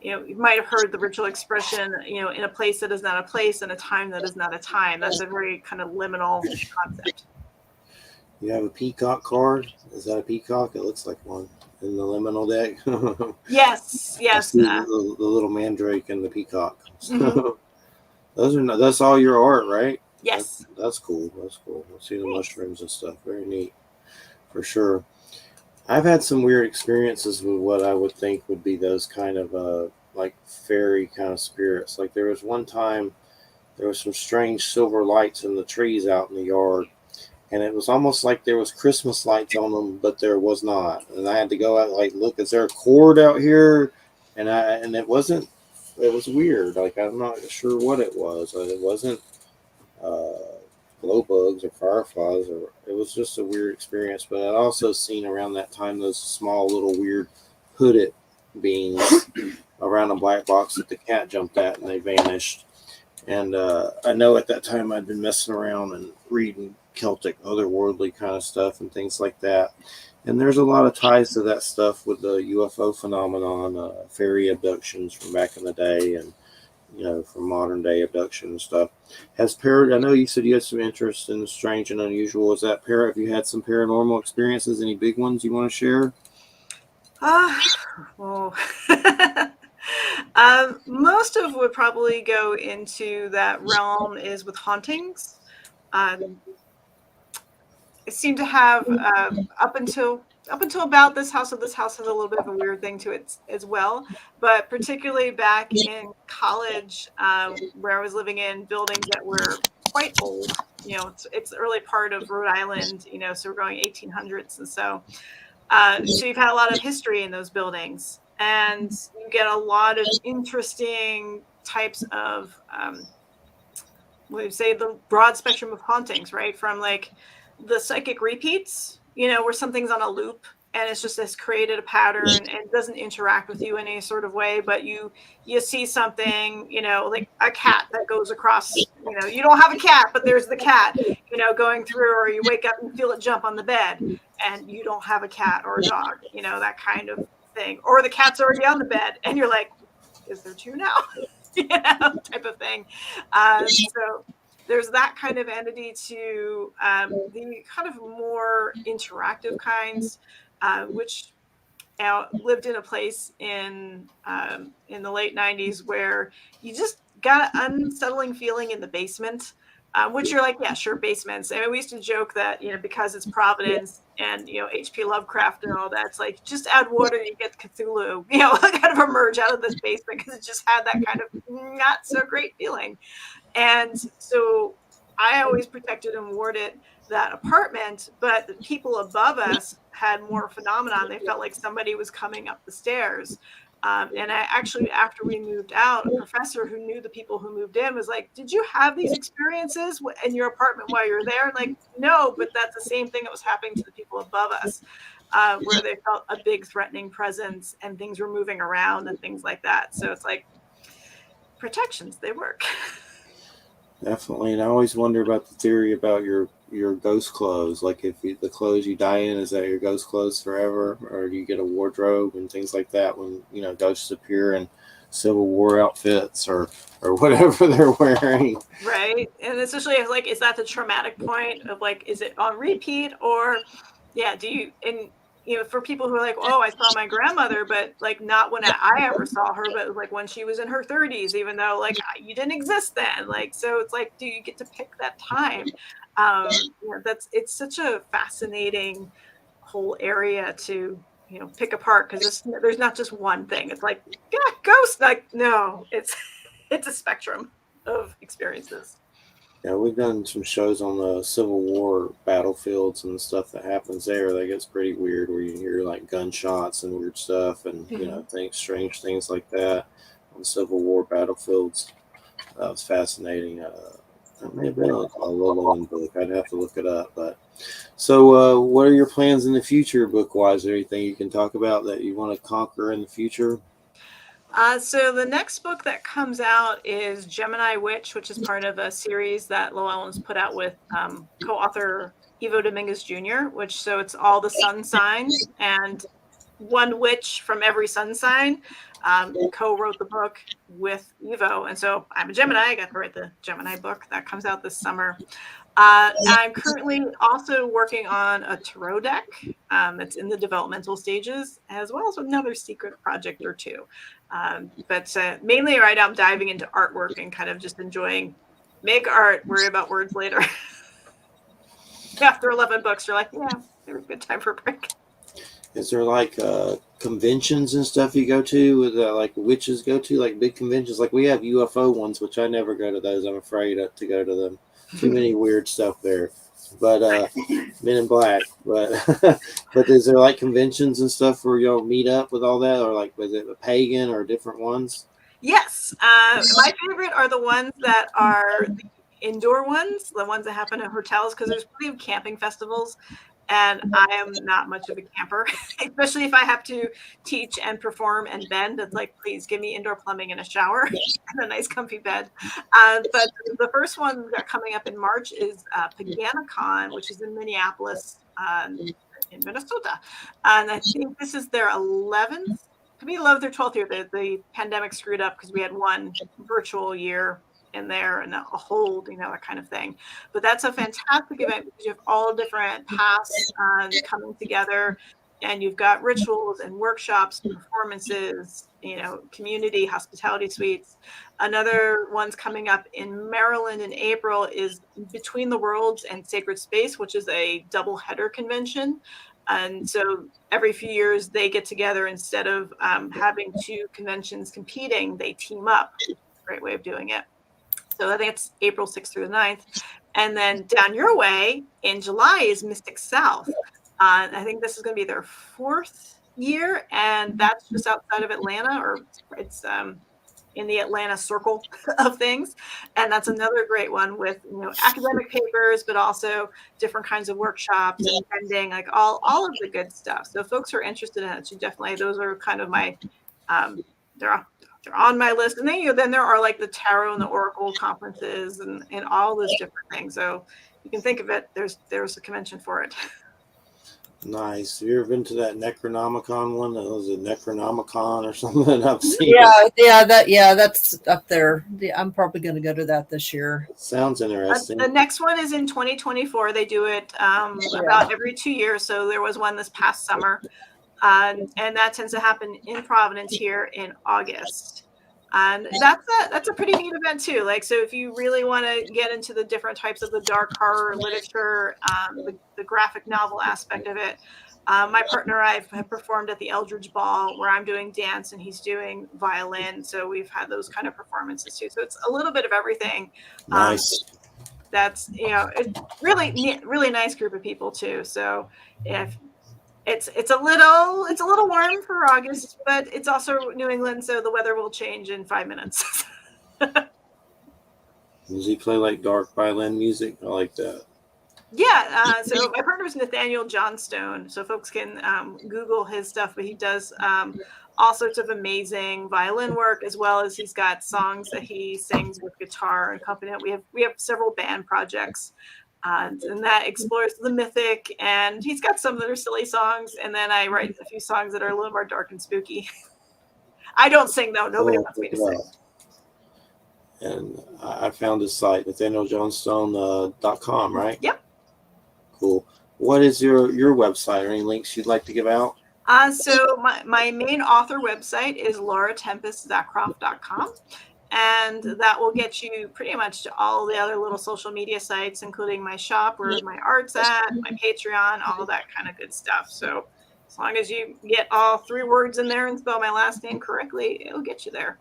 you might have heard the ritual expression, in a place that is not a place, and a time that is not a time. That's a very kind of liminal concept. You have a peacock card? Is that a peacock? It looks like one in the liminal deck. Yes. The little mandrake and the peacock. Mm-hmm. That's all your art, right? Yes. That's cool. I see the mushrooms and stuff. Very neat, for sure. I've had some weird experiences with what I would think would be those kind of like fairy kind of spirits. Like there was one time there was some strange silver lights in the trees out in the yard, and it was almost like there was Christmas lights on them, but there was not. And I had to go out, like, look, is there a cord out here? And it wasn't it was weird. Like I'm not sure what it was. It wasn't glow bugs or fireflies, or it was just a weird experience. But I'd also seen around that time those small little weird hooded beings around a black box that the cat jumped at, and they vanished. And I know at that time I'd been messing around and reading Celtic otherworldly kind of stuff and things like that. And there's a lot of ties to that stuff with the UFO phenomenon, fairy abductions from back in the day, and from modern day abduction and stuff. I know you said you had some interest in the strange and unusual. Is that have you had some paranormal experiences? Any big ones you want to share? Well, most of would probably go into that realm is with hauntings. It seemed to have up until about this house. So this house has a little bit of a weird thing to it as well. But particularly back in college, where I was living in buildings that were quite old. It's the early part of Rhode Island. So we're going 1800s, and so you've had a lot of history in those buildings, and you get a lot of interesting types of we'd say the broad spectrum of hauntings, right? From like the psychic repeats, where something's on a loop and it's just created a pattern and it doesn't interact with you in any sort of way, but you see something, like a cat that goes across, you don't have a cat, but there's the cat, going through, or you wake up and feel it jump on the bed and you don't have a cat or a dog, that kind of thing. Or the cat's already on the bed and you're like, is there two now? Type of thing. So there's that kind of entity to the kind of more interactive kinds, which lived in a place in the late 90s where you just got an unsettling feeling in the basement, which you're like, yeah, sure, basements. I mean, we used to joke that, because it's Providence and, H.P. Lovecraft and all that, it's like, just add water, you get Cthulhu, kind of emerge out of this basement, because it just had that kind of not so great feeling. And so I always protected and warded that apartment, but the people above us had more phenomenon. They felt like somebody was coming up the stairs. And I actually, after we moved out, a professor who knew the people who moved in was like, did you have these experiences in your apartment while you were there? And like, no, but that's the same thing that was happening to the people above us, where they felt a big threatening presence and things were moving around and things like that. So it's like, protections, they work. Definitely. And I always wonder about the theory about your ghost clothes. Like if the clothes you die in, is that your ghost clothes forever? Or do you get a wardrobe and things like that when, ghosts appear in Civil War outfits or whatever they're wearing? Right. And especially like, is that the traumatic point of like, is it on repeat, or do you, and for people who are like, oh, I saw my grandmother, but like not when I ever saw her, but like when she was in her 30s, even though like you didn't exist then. Like, so it's like, do you get to pick that time? It's such a fascinating whole area to, pick apart, because there's not just one thing. It's like, yeah, ghost, like, no, it's a spectrum of experiences. Yeah, we've done some shows on the Civil War battlefields and the stuff that happens there. That gets pretty weird, where you hear like gunshots and weird stuff, and strange things like that on Civil War battlefields. That was fascinating. That may have been a little book. I'd have to look it up. But so, what are your plans in the future, book wise? Is there anything you can talk about that you want to conquer in the future? So the next book that comes out is Gemini Witch, which is part of a series that Llewellyn's put out with co-author Ivo Dominguez Jr., so it's all the sun signs, and one witch from every sun sign co-wrote the book with Ivo. And so I'm a Gemini. I got to write the Gemini book that comes out this summer. I'm currently also working on a tarot deck that's in the developmental stages, as well as another secret project or two. But mainly right now I'm diving into artwork and kind of just enjoying make art, worry about words later. After 11 books, you're like, yeah, it's a good time for a break. Is there like conventions and stuff you go to with like witches go to, like big conventions? Like we have UFO ones, which I never go to those. I'm afraid to go to them. Too many weird stuff there. But Men in Black. But but is there like conventions and stuff where y'all meet up with all that, or like was it a pagan or different ones? Yes. My favorite are the ones that are the indoor ones, the ones that happen in hotels, because there's plenty of camping festivals. And I am not much of a camper, especially if I have to teach and perform and bend. It's like, please give me indoor plumbing and a shower and a nice comfy bed. But the first one that coming up in March is PaganaCon, which is in Minneapolis, in Minnesota. And I think this is their 11th, could be 11th or 12th year. The pandemic screwed up because we had one virtual year in there and a hold, that kind of thing. But that's a fantastic event because you have all different paths coming together, and you've got rituals and workshops, performances, community hospitality suites. Another one's coming up in Maryland in April is Between the Worlds and Sacred Space, which is a double header convention. And so every few years they get together, instead of having two conventions competing, they team up. Great way of doing it. So I think it's April 6th through the 9th. And then down your way in July is Mystic South. I think this is going to be their 4th year, and that's just outside of Atlanta, or it's in the Atlanta circle of things. And that's another great one with, academic papers, but also different kinds of workshops and bending, like all of the good stuff. So if folks are interested in it, those are kind of my, they're on my list. And then there are like the tarot and the oracle conferences and all those different things. So you can think of it, there's a convention for it. Nice. Have you ever been to that Necronomicon one? That was a Necronomicon or something. I've seen that's up there. I'm probably going to go to that this year. Sounds interesting. The next one is in 2024. They do it about every 2 years. So there was one this past summer. And that tends to happen in Providence here in August. And that's a pretty neat event too. Like, so if you really want to get into the different types of the dark horror literature, the graphic novel aspect of it, my partner and I have performed at the Eldridge Ball, where I'm doing dance and he's doing violin. So we've had those kind of performances too. So it's a little bit of everything. Nice. That's it's really nice group of people too. So if it's a little warm for August, but it's also New England, so the weather will change in 5 minutes. Does he play like dark violin music? I like that. Yeah, so my partner is Nathaniel Johnstone, so folks can Google his stuff, but he does all sorts of amazing violin work, as well as he's got songs that he sings with guitar and accompaniment. We have several band projects. And that explores the mythic, and he's got some that are silly songs, and then I write a few songs that are a little more dark and spooky. I don't sing though; nobody wants me to sing. And I found his site, NathanielJohnstone.com, right? Yep. Cool. What is your website, or any links you'd like to give out? So my main author website is lauratempestzakroff.com. And that will get you pretty much to all the other little social media sites, including my shop where my art's at, my Patreon, all that kind of good stuff. So as long as you get all 3 words in there and spell my last name correctly, it'll get you there.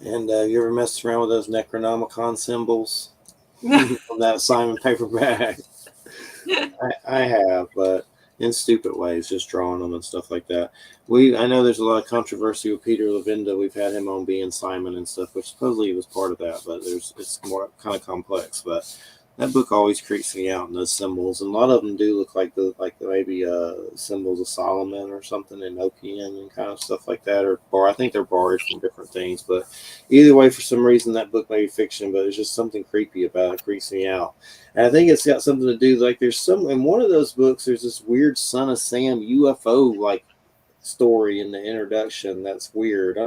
And you ever messed around with those Necronomicon symbols from that Simon paperback? I have, but in stupid ways, just drawing them and stuff like that. I know there's a lot of controversy with Peter Levenda. We've had him on being Simon and stuff, which supposedly he was part of that, but it's more kind of complex. But that book always creeps me out in those symbols, and a lot of them do look like maybe symbols of Solomon or something, Enochian and kind of stuff like that, or I think they're borrowed from different things. But either way, for some reason, that book may be fiction, but there's just something creepy about it. Creeps me out. And I think it's got something to do, like there's in one of those books, there's this weird Son of Sam UFO like story in the introduction. That's weird.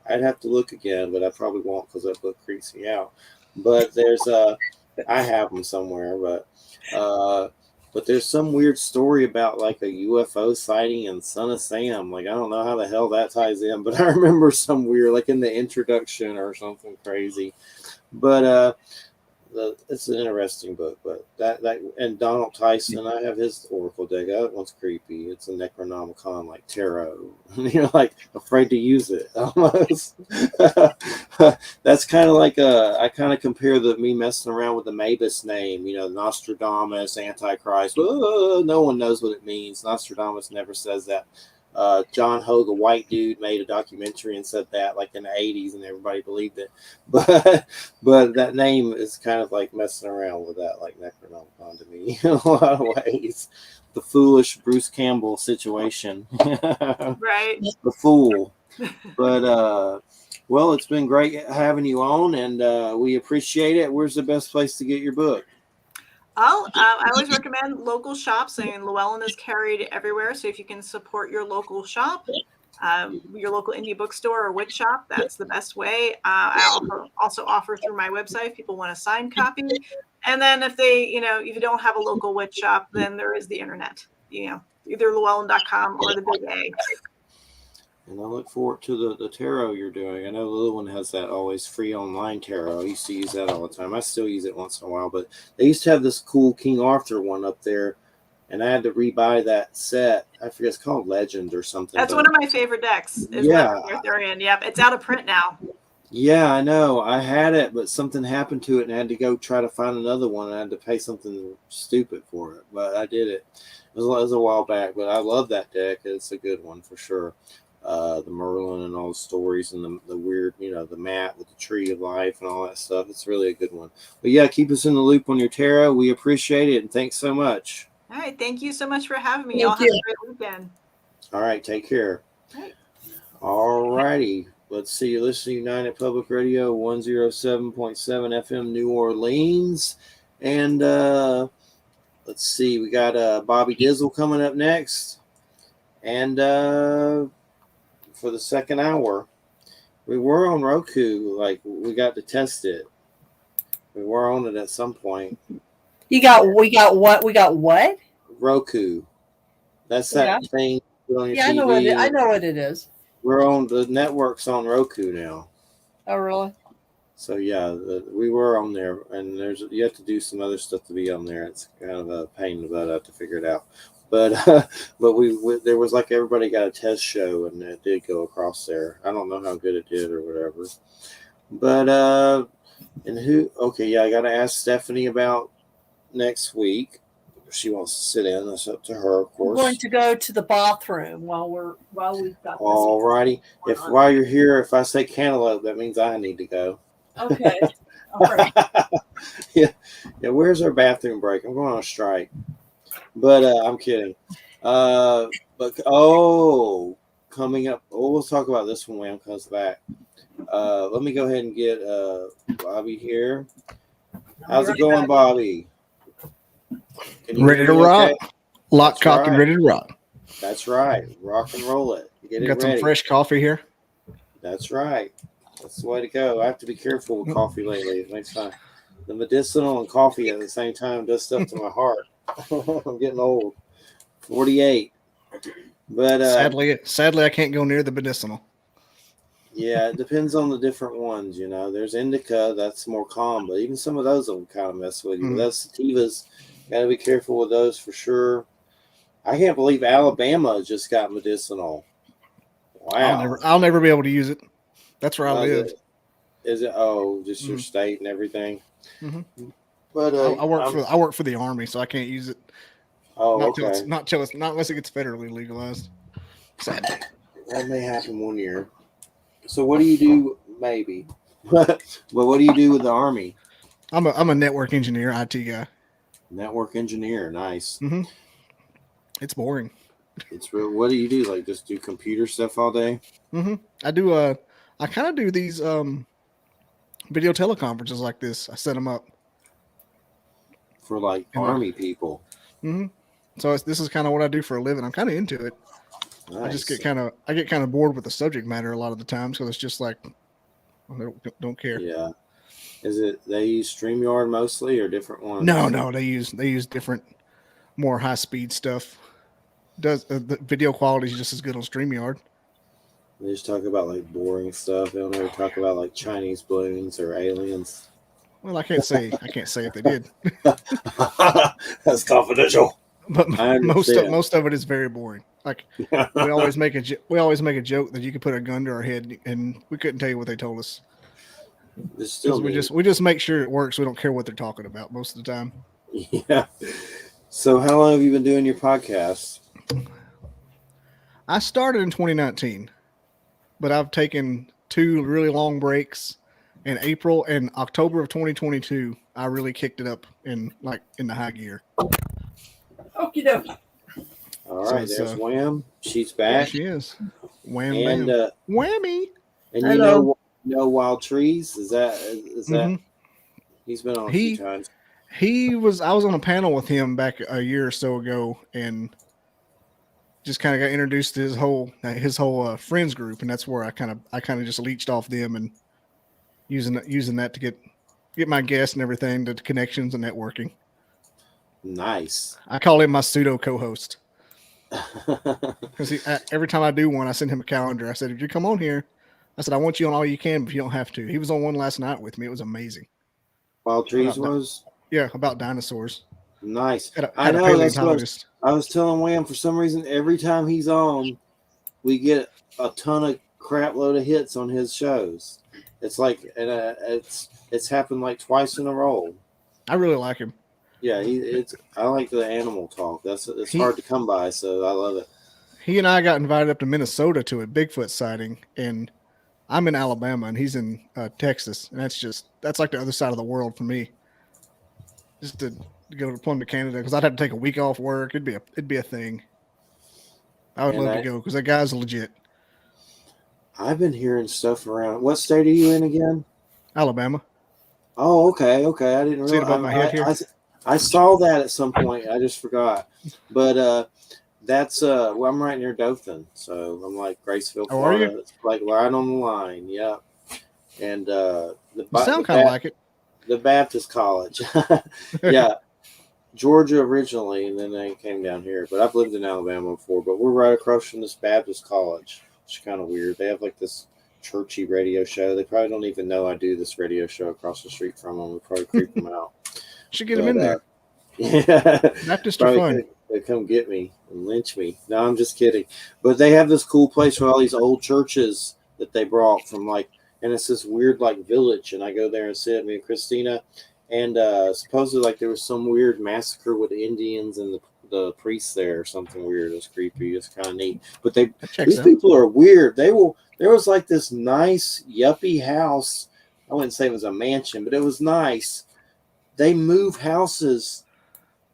I'd have to look again, but I probably won't because that book creeps me out. But there's I have them somewhere, but there's some weird story about like a UFO sighting in Son of Sam. Like, I don't know how the hell that ties in, but I remember some weird, like in the introduction or something crazy. But it's an interesting book. But that and Donald Tyson, I have his Oracle deck. That one's creepy. It's a Necronomicon like tarot. You're like afraid to use it almost. That's kind of like I kind of compare me messing around with the Mabus name. Nostradamus, Antichrist. No one knows what it means. Nostradamus never says that. John Hogue, a white dude, made a documentary and said that like in the 80s, and everybody believed it. But that name is kind of like messing around with that, like Necronomicon to me in a lot of ways. The foolish Bruce Campbell situation. Right. The fool. But well, it's been great having you on, and we appreciate it. Where's the best place to get your book? I always recommend local shops, and Llewellyn is carried everywhere. So if you can support your local shop, your local indie bookstore or wood shop, that's the best way. I also offer through my website if people want a signed copy. And then if if you don't have a local wood shop, then there is the internet, either Llewellyn.com or the Big A. And I look forward to the tarot you're doing. I know the little one has that always free online tarot. I used to use that all the time. I still use it once in a while, but they used to have this cool King Arthur one up there, and I had to rebuy that set. I forget, it's called Legend or something. That's one of my favorite decks. Yeah. Arthurian. Yep. It's out of print now. Yeah, I know. I had it, but something happened to it, and I had to go try to find another one. I had to pay something stupid for it, but I did it. It was a while back, but I love that deck. It's a good one for sure. The Merlin and all the stories and the weird, the mat with the tree of life and all that stuff. It's really a good one. But yeah, keep us in the loop on your tarot. We appreciate it, and thanks so much. All right. Thank you so much for having me. Thank Have a great weekend. All right. Take care. All right. All righty. Let's see. You're listening to United Public Radio 107.7 FM New Orleans. And let's see. We got Bobby Dizzle coming up next. And for the second hour, we were on Roku. Like, we got to test it. We were on it at some point. We got what? Roku. That's that thing you put on your TV. I know what it is. We're on the network's on Roku now. Oh, really? So yeah, we were on there, and you have to do some other stuff to be on there. It's kind of a pain in the butt. I have to figure it out. But we there was like everybody got a test show, and it did go across there. I don't know how good it did or whatever. But I got to ask Stephanie about next week. If she wants to sit in, that's up to her, of course. I'm going to go to the bathroom while we've got this. All righty. While you're here, if I say cantaloupe, that means I need to go. Okay. All right. Yeah. Where's our bathroom break? I'm going on a strike. But I'm kidding. Coming up. We'll talk about this when Wham comes back. Let me go ahead and get Bobby here. How's it going, Bobby? Ready to rock. Lock, cock, and ready to rock. That's right. Rock and roll it. Get it Got ready. some fresh coffee here. That's right. That's the way to go. I have to be careful with coffee lately. It makes fun. The medicinal and coffee at the same time does stuff to my heart. I'm getting old. 48. But sadly, I can't go near the medicinal. Yeah, it depends on the different ones. There's indica, that's more calm, but even some of those will kind of mess with you. Mm-hmm. Those sativas, got to be careful with those for sure. I can't believe Alabama just got medicinal. Wow. I'll never be able to use it. That's where I live. Is it? Just your state and everything. Mm-hmm. But I work for the Army, so I can't use it. Oh, not unless it gets federally legalized. Sadly, that may happen one year. So what do you do? Maybe. But what do you do with the Army? I'm a network engineer, IT guy. Network engineer, nice. Mm-hmm. It's boring. It's real. What do you do? Like just do computer stuff all day? Mm-hmm. I kind of do these video teleconferences like this. I set them up for like Army people. Mm-hmm. So this is kind of what I do for a living. I'm kind of into it. Nice. I just get kind of bored with the subject matter a lot of the times because it's just like I don't care. Yeah. Is it they use StreamYard mostly or different ones? No, they use different, more high speed stuff. The video quality is just as good on StreamYard. They just talk about like boring stuff. They don't ever talk about like Chinese balloons or aliens. Well, I can't say if they did. That's confidential. But most of it is very boring. Like we always make a joke that you could put a gun to our head and we couldn't tell you what they told us. We just make sure it works. We don't care what they're talking about most of the time. Yeah. So how long have you been doing your podcast? I started in 2019, but I've taken 2 really long breaks. In April and October of 2022, I really kicked it up in the high gear. Okie dokie. All right, there's Wham. She's back. There she is. Wham and bam. Whammy. And Hello. you know Wild Trees? Is that he's been on a few times. I was on a panel with him back a year or so ago, and just kind of got introduced to his whole friends group, and that's where I kind of just leached off them and using that to get my guests and everything, the connections and networking. Nice. I call him my pseudo co-host because every time I do one, I send him a calendar. I said, if you come on here, I said, I want you on all you can, but you don't have to. He was on one last night with me. It was amazing. Wild Trees was? Yeah, about dinosaurs. Nice. I know. That's what I was telling Wham, for some reason, every time he's on, we get a ton of crap load of hits on his shows. It's like, and it's happened like twice in a row. I really like him. Yeah, I like the animal talk. It's hard to come by, so I love it. He and I got invited up to Minnesota to a Bigfoot sighting, and I'm in Alabama and he's in Texas, and that's like the other side of the world for me. Just to go to Plum to Canada, because I'd have to take a week off work. It'd be a thing. I would love to go because that guy's legit. I've been hearing stuff around. What state are you in again? Alabama. Oh, okay. I didn't realize. See it above my head here? I saw that at some point. I just forgot. But that's I'm right near Dothan, so I'm like Graceville, Florida. Are you? It's like right on the line. Yeah. And you sound kind of like it. The Baptist College. Yeah. Georgia originally, and then they came down here. But I've lived in Alabama before. But we're right across from this Baptist College. It's kind of weird. They have like this churchy radio show. They probably don't even know I do this radio show across the street from them. We probably creep them out. Should get them in there. Yeah. Baptists are fun. They come get me and lynch me. No, I'm just kidding. But they have this cool place with all these old churches that they brought from and it's this weird village. And I go there and sit, me and Christina. And supposedly there was some weird massacre with Indians and the priests there or something weird. It was creepy. It's kind of neat. But these people are weird. There was this nice yuppie house. I wouldn't say it was a mansion, but it was nice. They move houses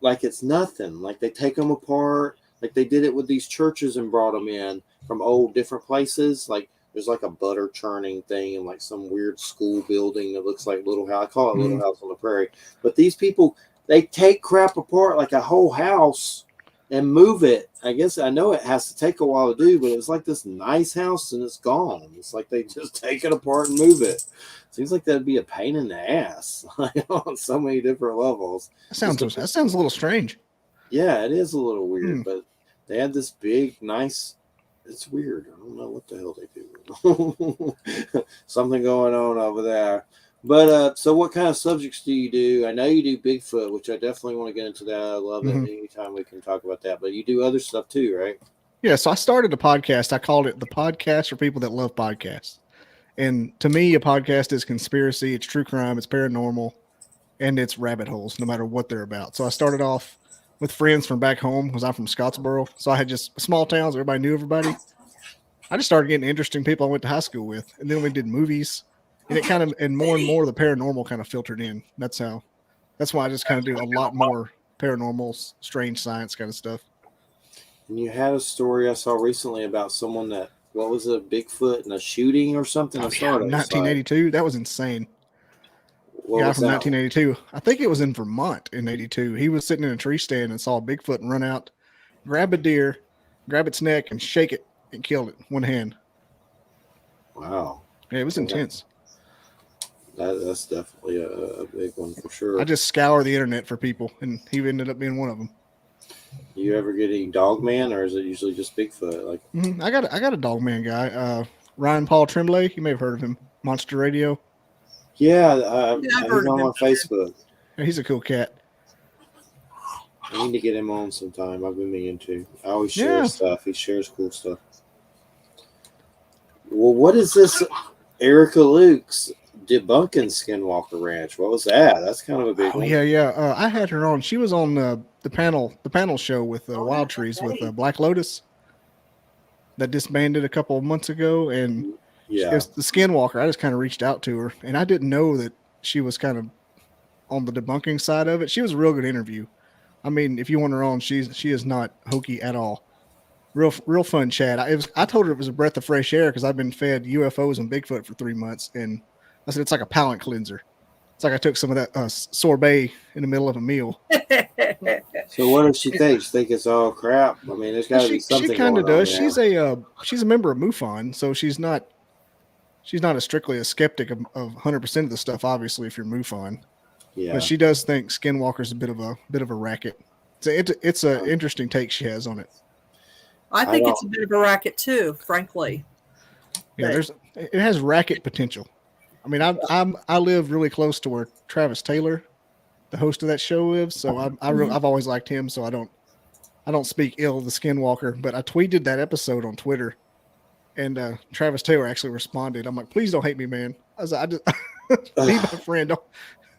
like it's nothing. Like they take them apart. Like they did it with these churches and brought them in from old different places. Like there's a butter churning thing and some weird school building that looks like Little House. I call it Little House on the Prairie. But these people, they take crap apart like a whole house and move it. I guess I know it has to take a while to do, but it's like this nice house and it's gone. It's like they just take it apart and move it. Seems like that'd be a pain in the ass on so many different levels. That sounds a little strange. Yeah, it is a little weird, but they had this big, nice. It's weird. I don't know what the hell they do. Something going on over there. But so what kind of subjects do you do? I know you do Bigfoot, which I definitely want to get into that. I love it. Anytime we can talk about that. But you do other stuff too, right? Yeah, so I started a podcast. I called it The Podcast for People That Love Podcasts. And to me, a podcast is conspiracy, it's true crime, it's paranormal, and it's rabbit holes, no matter what they're about. So I started off with friends from back home because I'm from Scottsboro. So I had just small towns. Everybody knew everybody. I just started getting interesting people I went to high school with. And then we did movies. And more and more the paranormal kind of filtered in. That's why I just kind of do a lot more paranormal, strange science kind of stuff. And you had a story I saw recently about someone what was a Bigfoot and a shooting or something? Oh, yeah, 1982. That was insane. Guy from 1982. I think it was in Vermont in 82. He was sitting in a tree stand and saw a Bigfoot and run out, grab a deer, grab its neck and shake it and killed it. One hand. Wow. Yeah, it was intense. That's definitely a big one for sure. I just scour the internet for people, and he ended up being one of them. You ever get any Dogman, or is it usually just Bigfoot? I got a Dogman guy, Ryan Paul Tremblay. You may have heard of him, Monster Radio. Yeah, he's on my Facebook. Yeah, he's a cool cat. I need to get him on sometime. I've been meaning to. I always share stuff. He shares cool stuff. Well, what is this? Erica Luke's debunking Skinwalker Ranch. What was that? That's kind of a big one. Yeah. I had her on. She was on the panel show with Wild Trees with Black Lotus. that disbanded a couple of months ago, and Yeah. it's the Skinwalker. I just kind of reached out to her, and I didn't know that she was kind of on the debunking side of it. She was a real good interview. I mean, if you want her on, she is not hokey at all. Real fun chat. I told her it was a breath of fresh air because I've been fed UFOs and Bigfoot for 3 months, and I said it's like a palate cleanser. It's like I took some of that sorbet in the middle of a meal. So what does she think? She think it's all crap? I mean, there's got to be something. She kind of going does. on She's a member of MUFON, so she's not strictly a skeptic of 100% of the stuff. Obviously, if you're MUFON, yeah. But she does think Skinwalker's a bit of a racket. It's an interesting take she has on it. I think it's a bit of a racket too, frankly. Yeah, it has racket potential. I mean, I live really close to where Travis Taylor, the host of that show, lives, so I've always liked him. So I don't speak ill of the Skinwalker, but I tweeted that episode on Twitter, and Travis Taylor actually responded. I'm like, please don't hate me, man. I was like, I just be my friend.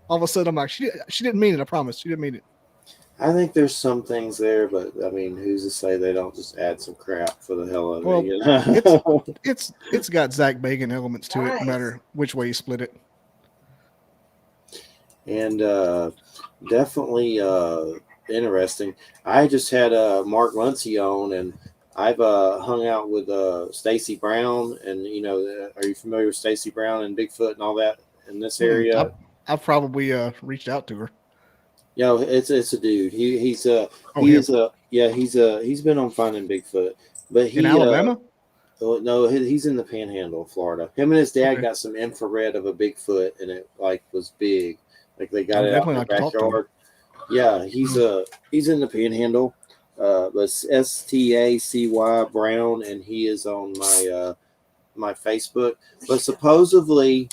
All of a sudden, I'm like, she didn't mean it. I promise, she didn't mean it. I think there's some things there, but I mean, who's to say they don't just add some crap for the hell of it? You know? it's got Zach Bagan elements to it, no matter which way you split it. And definitely interesting. I just had Mark Muncie on, and I've hung out with Stacy Brown, and are you familiar with Stacy Brown and Bigfoot and all that in this area? I've probably reached out to her. It's a dude. He's been on Finding Bigfoot, but he in Alabama. No, he's in the Panhandle of Florida. Him and his dad got some infrared of a Bigfoot, and it was big. Like they got it out in the backyard. Yeah, he's in the Panhandle. But Stacy Brown, and he is on my Facebook. But supposedly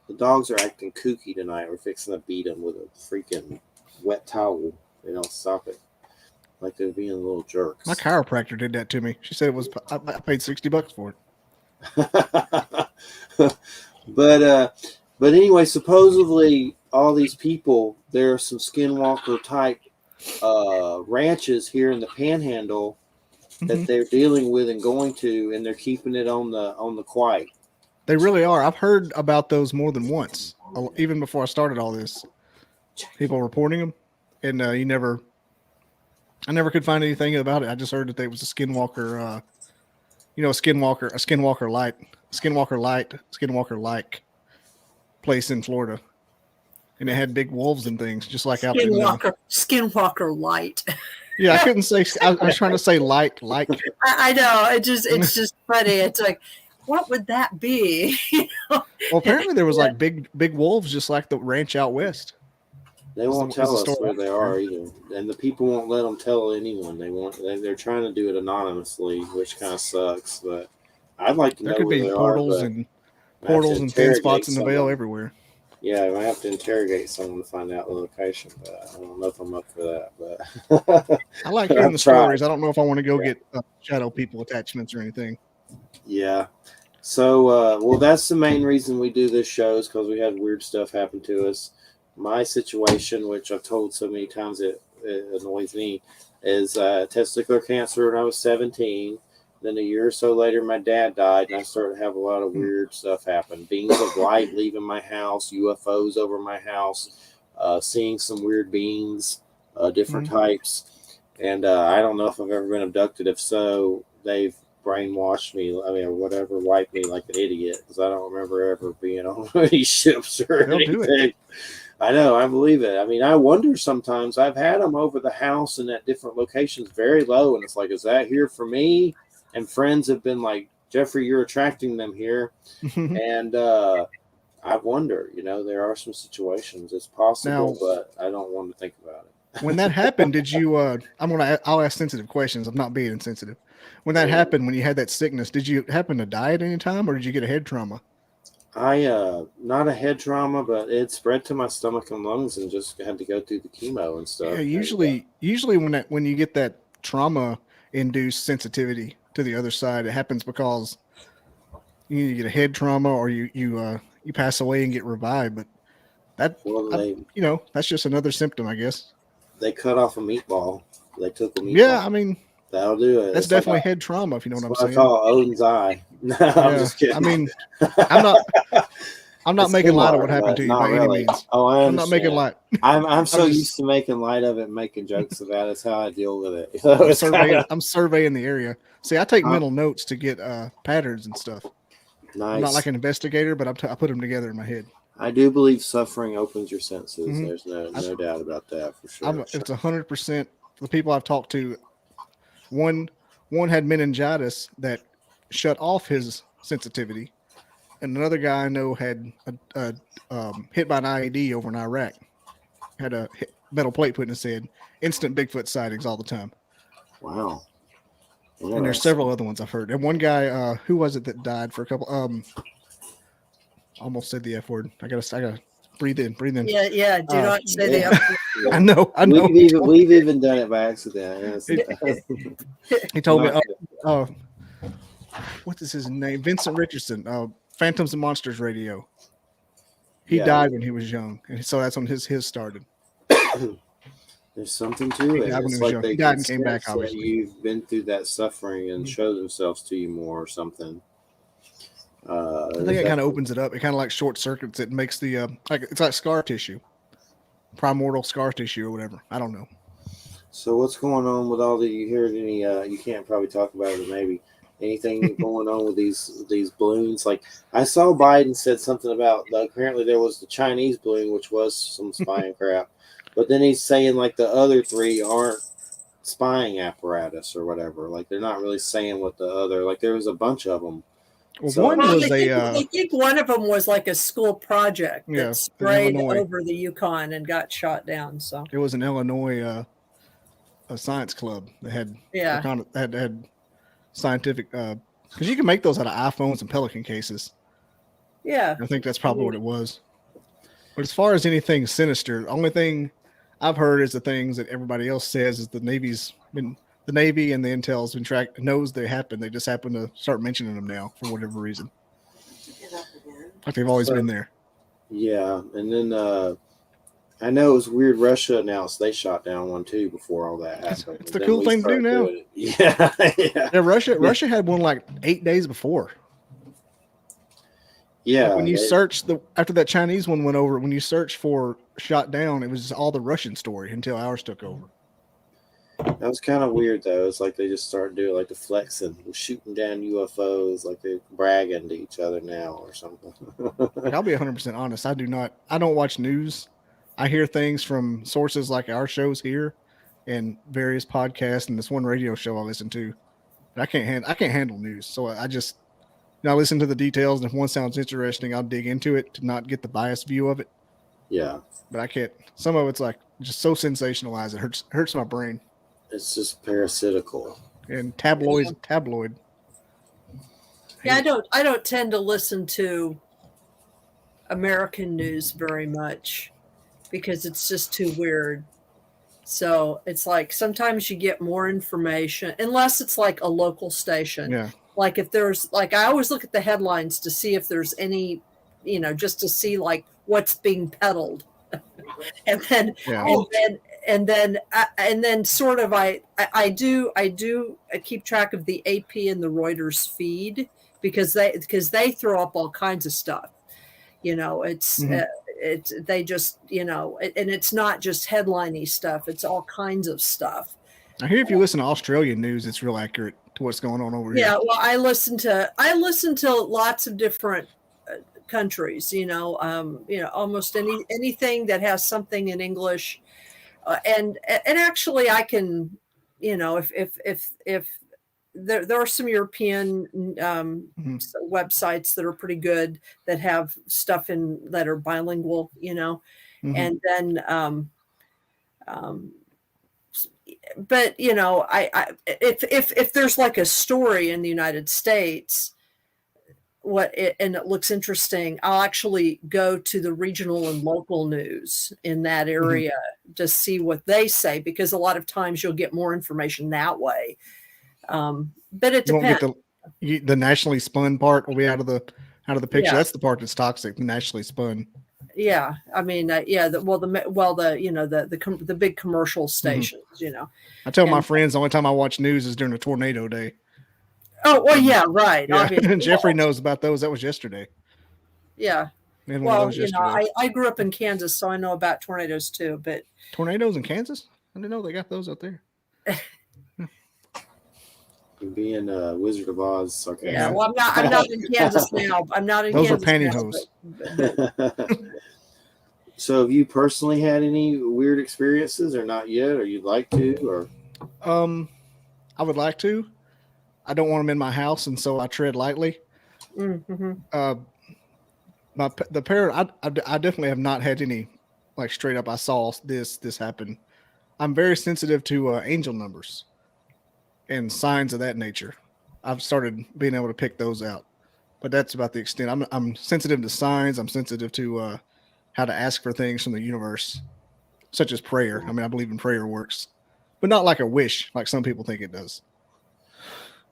the dogs are acting kooky tonight. We're fixing to beat them with a freaking wet towel. They don't stop it. Like they're being little jerks. My chiropractor did that to me. She said I paid $60 for it. But anyway, supposedly all these people, there are some Skinwalker type ranches here in the Panhandle that they're dealing with and going to, and they're keeping it on the quiet. They really are. I've heard about those more than once, even before I started all this. People reporting them, and I never could find anything about it. I just heard that there was a Skinwalker, a Skinwalker-like place in Florida, and it had big wolves and things, just like out there. Skinwalker light. Yeah, I couldn't say. I was trying to say light, like. I know. It's just funny. It's like, what would that be? Well, apparently there was like big wolves, just like the ranch out west. They won't tell us where they are either, and the people won't let them tell anyone. They're trying to do it anonymously, which kind of sucks. But I'd like to know where they are. Portals and thin spots in the veil everywhere. Yeah, I might have to interrogate someone to find out the location, but I don't know if I'm up for that. But I like hearing the stories. I don't know if I want to go get shadow people attachments or anything. Yeah. So, that's the main reason we do this show, is because we had weird stuff happen to us. My situation, which I've told so many times it annoys me, is testicular cancer when I was 17. Then a year or so later, my dad died, and I started to have a lot of weird stuff happen. Beings of light leaving my house, UFOs over my house, seeing some weird beings, different types. And I don't know if I've ever been abducted. If so, they've brainwashed me, or whatever, wiped me like an idiot, because I don't remember ever being on any ships or anything. I know, I believe it. I mean, I wonder sometimes. I've had them over the house and at different locations, very low, and it's like, is that here for me? And friends have been like, Jeffrey, you're attracting them here. And I wonder, there are some situations. It's possible, but I don't want to think about it. When that happened, did you, I'll ask sensitive questions. I'm not being insensitive. When that happened, when you had that sickness, did you happen to die at any time, or did you get a head trauma? Not a head trauma, but it spread to my stomach and lungs, and just had to go through the chemo and stuff. Yeah, usually when you get that trauma-induced sensitivity to the other side, it happens because you get a head trauma, or you pass away and get revived. But that's just another symptom, I guess. They cut off a meatball. They took a meatball. Yeah, I mean, That'll do it. That's definitely head trauma, if you know what I'm saying. I call Odin's eye. No, I'm just kidding. I mean, I'm not making light of what happened to you by any means. Oh, I understand. I'm not making light. I'm so used to making light of it and making jokes about it. That's how I deal with it. I'm surveying the area. See, I take mental notes to get patterns and stuff. Nice. I'm not like an investigator, but I put them together in my head. I do believe suffering opens your senses. Mm-hmm. There's no doubt about that for sure. It's 100%. The people I've talked to, one had meningitis that shut off his sensitivity, and another guy I know had hit by an IED over in Iraq. Had a metal plate put in his head. Instant Bigfoot sightings all the time. Wow. Yeah, and there's several other ones I've heard. And one guy, who was it that died for a couple? Almost said the F word. I gotta breathe in. Yeah. Do not say the F word. I know. We've even done it by accident. He told me, what is his name? Vincent Richardson, Phantoms and Monsters Radio. He died when he was young, and so that's when his started. There's something to it. It's like they died and came back. Obviously, you've been through that suffering and show themselves to you more or something. I think it kind of opens it up. It kind of like short circuits. It makes the it's like scar tissue, primordial scar tissue or whatever. I don't know. So what's going on with all the? You heard any? You can't probably talk about it. Maybe anything going on with these balloons? Like I saw Biden said something about apparently there was the Chinese balloon, which was some spying crap, but then he's saying like the other three aren't spying apparatus or whatever. Like they're not really saying what the other. Like there was a bunch of them. Well, I think one of them was like a school project that sprayed over the Yukon and got shot down. So it was an Illinois a science club that had scientific because you can make those out of iPhones and Pelican cases. Yeah, I think that's probably what it was. But as far as anything sinister, the only thing I've heard is the things that everybody else says is the Navy and the intel's been knows they happen. They just happen to start mentioning them now for whatever reason. Like they've always been there. Yeah, and then I know it was weird. Russia announced they shot down one too before all that happened. It's the cool thing to do now. Yeah. Russia had one like 8 days before. Yeah. Like when you search after that Chinese one went over, when you search for shot down, it was all the Russian story until ours took over. That was kind of weird, though. It's like they just started doing like the flexing, shooting down UFOs, like they're bragging to each other now or something. I'll be 100% honest. I don't watch news. I hear things from sources like our shows here and various podcasts and this one radio show I listen to. But I can't handle news. So I just, I listen to the details, and if one sounds interesting, I'll dig into it to not get the biased view of it. Yeah. But I can't. Some of it's like just so sensationalized. It hurts my brain. It's just parasitical and tabloid. Yeah, I don't tend to listen to American news very much because it's just too weird. So it's like sometimes you get more information unless it's like a local station. Yeah. Like if there's like I always look at the headlines to see if there's any, just to see like what's being peddled, and then sort of I do keep track of the AP and the Reuters feed because they throw up all kinds of stuff. It's they just and it's not just headliney stuff. It's all kinds of stuff. I hear if you listen to Australian news, it's real accurate to what's going on over here. Yeah, well, I listen to lots of different countries. Almost anything that has something in English. And actually, I can, if there are some European websites that are pretty good that have stuff that are bilingual, and then, but if there's like a story in the United States. And it looks interesting, I'll actually go to the regional and local news in that area to see what they say, because a lot of times you'll get more information that way. But it depends. The nationally spun part will be out of the picture. Yeah. That's the part that's toxic, nationally spun. Yeah, I mean, the big commercial stations, I tell my friends the only time I watch news is during a tornado day. Oh, well, yeah, right. Yeah. Obviously. Jeffrey knows about those. That was yesterday. Yeah. Well, I grew up in Kansas, so I know about tornadoes too. But tornadoes in Kansas? I didn't know they got those out there. Being a Wizard of Oz sarcastic. Yeah, well, I'm not in Kansas now. I'm not in those Kansas. Those are pantyhose. So, have you personally had any weird experiences, or not yet, or you'd like to, or? I would like to. I don't want them in my house, and so I tread lightly. Mm-hmm. I definitely have not had any, like, straight up. I saw this happen. I'm very sensitive to angel numbers and signs of that nature. I've started being able to pick those out, but that's about the extent. I'm sensitive to signs. I'm sensitive to how to ask for things from the universe, such as prayer. I mean, I believe in prayer works, but not like a wish, like some people think it does.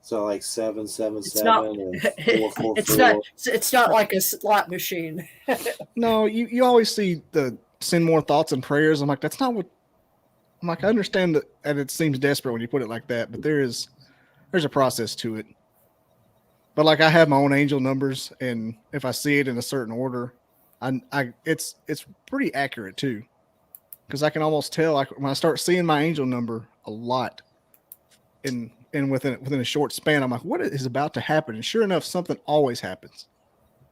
So like 777 and 444. It's not like a slot machine. No, you always see the send more thoughts and prayers. I'm like, that's not what. I'm like, I understand that, and it seems desperate when you put it like that, but there's a process to it. But like, I have my own angel numbers, and if I see it in a certain order, it's pretty accurate too, because I can almost tell, like, when I start seeing my angel number a lot, and within a short span, I'm like, what is about to happen? And sure enough, something always happens.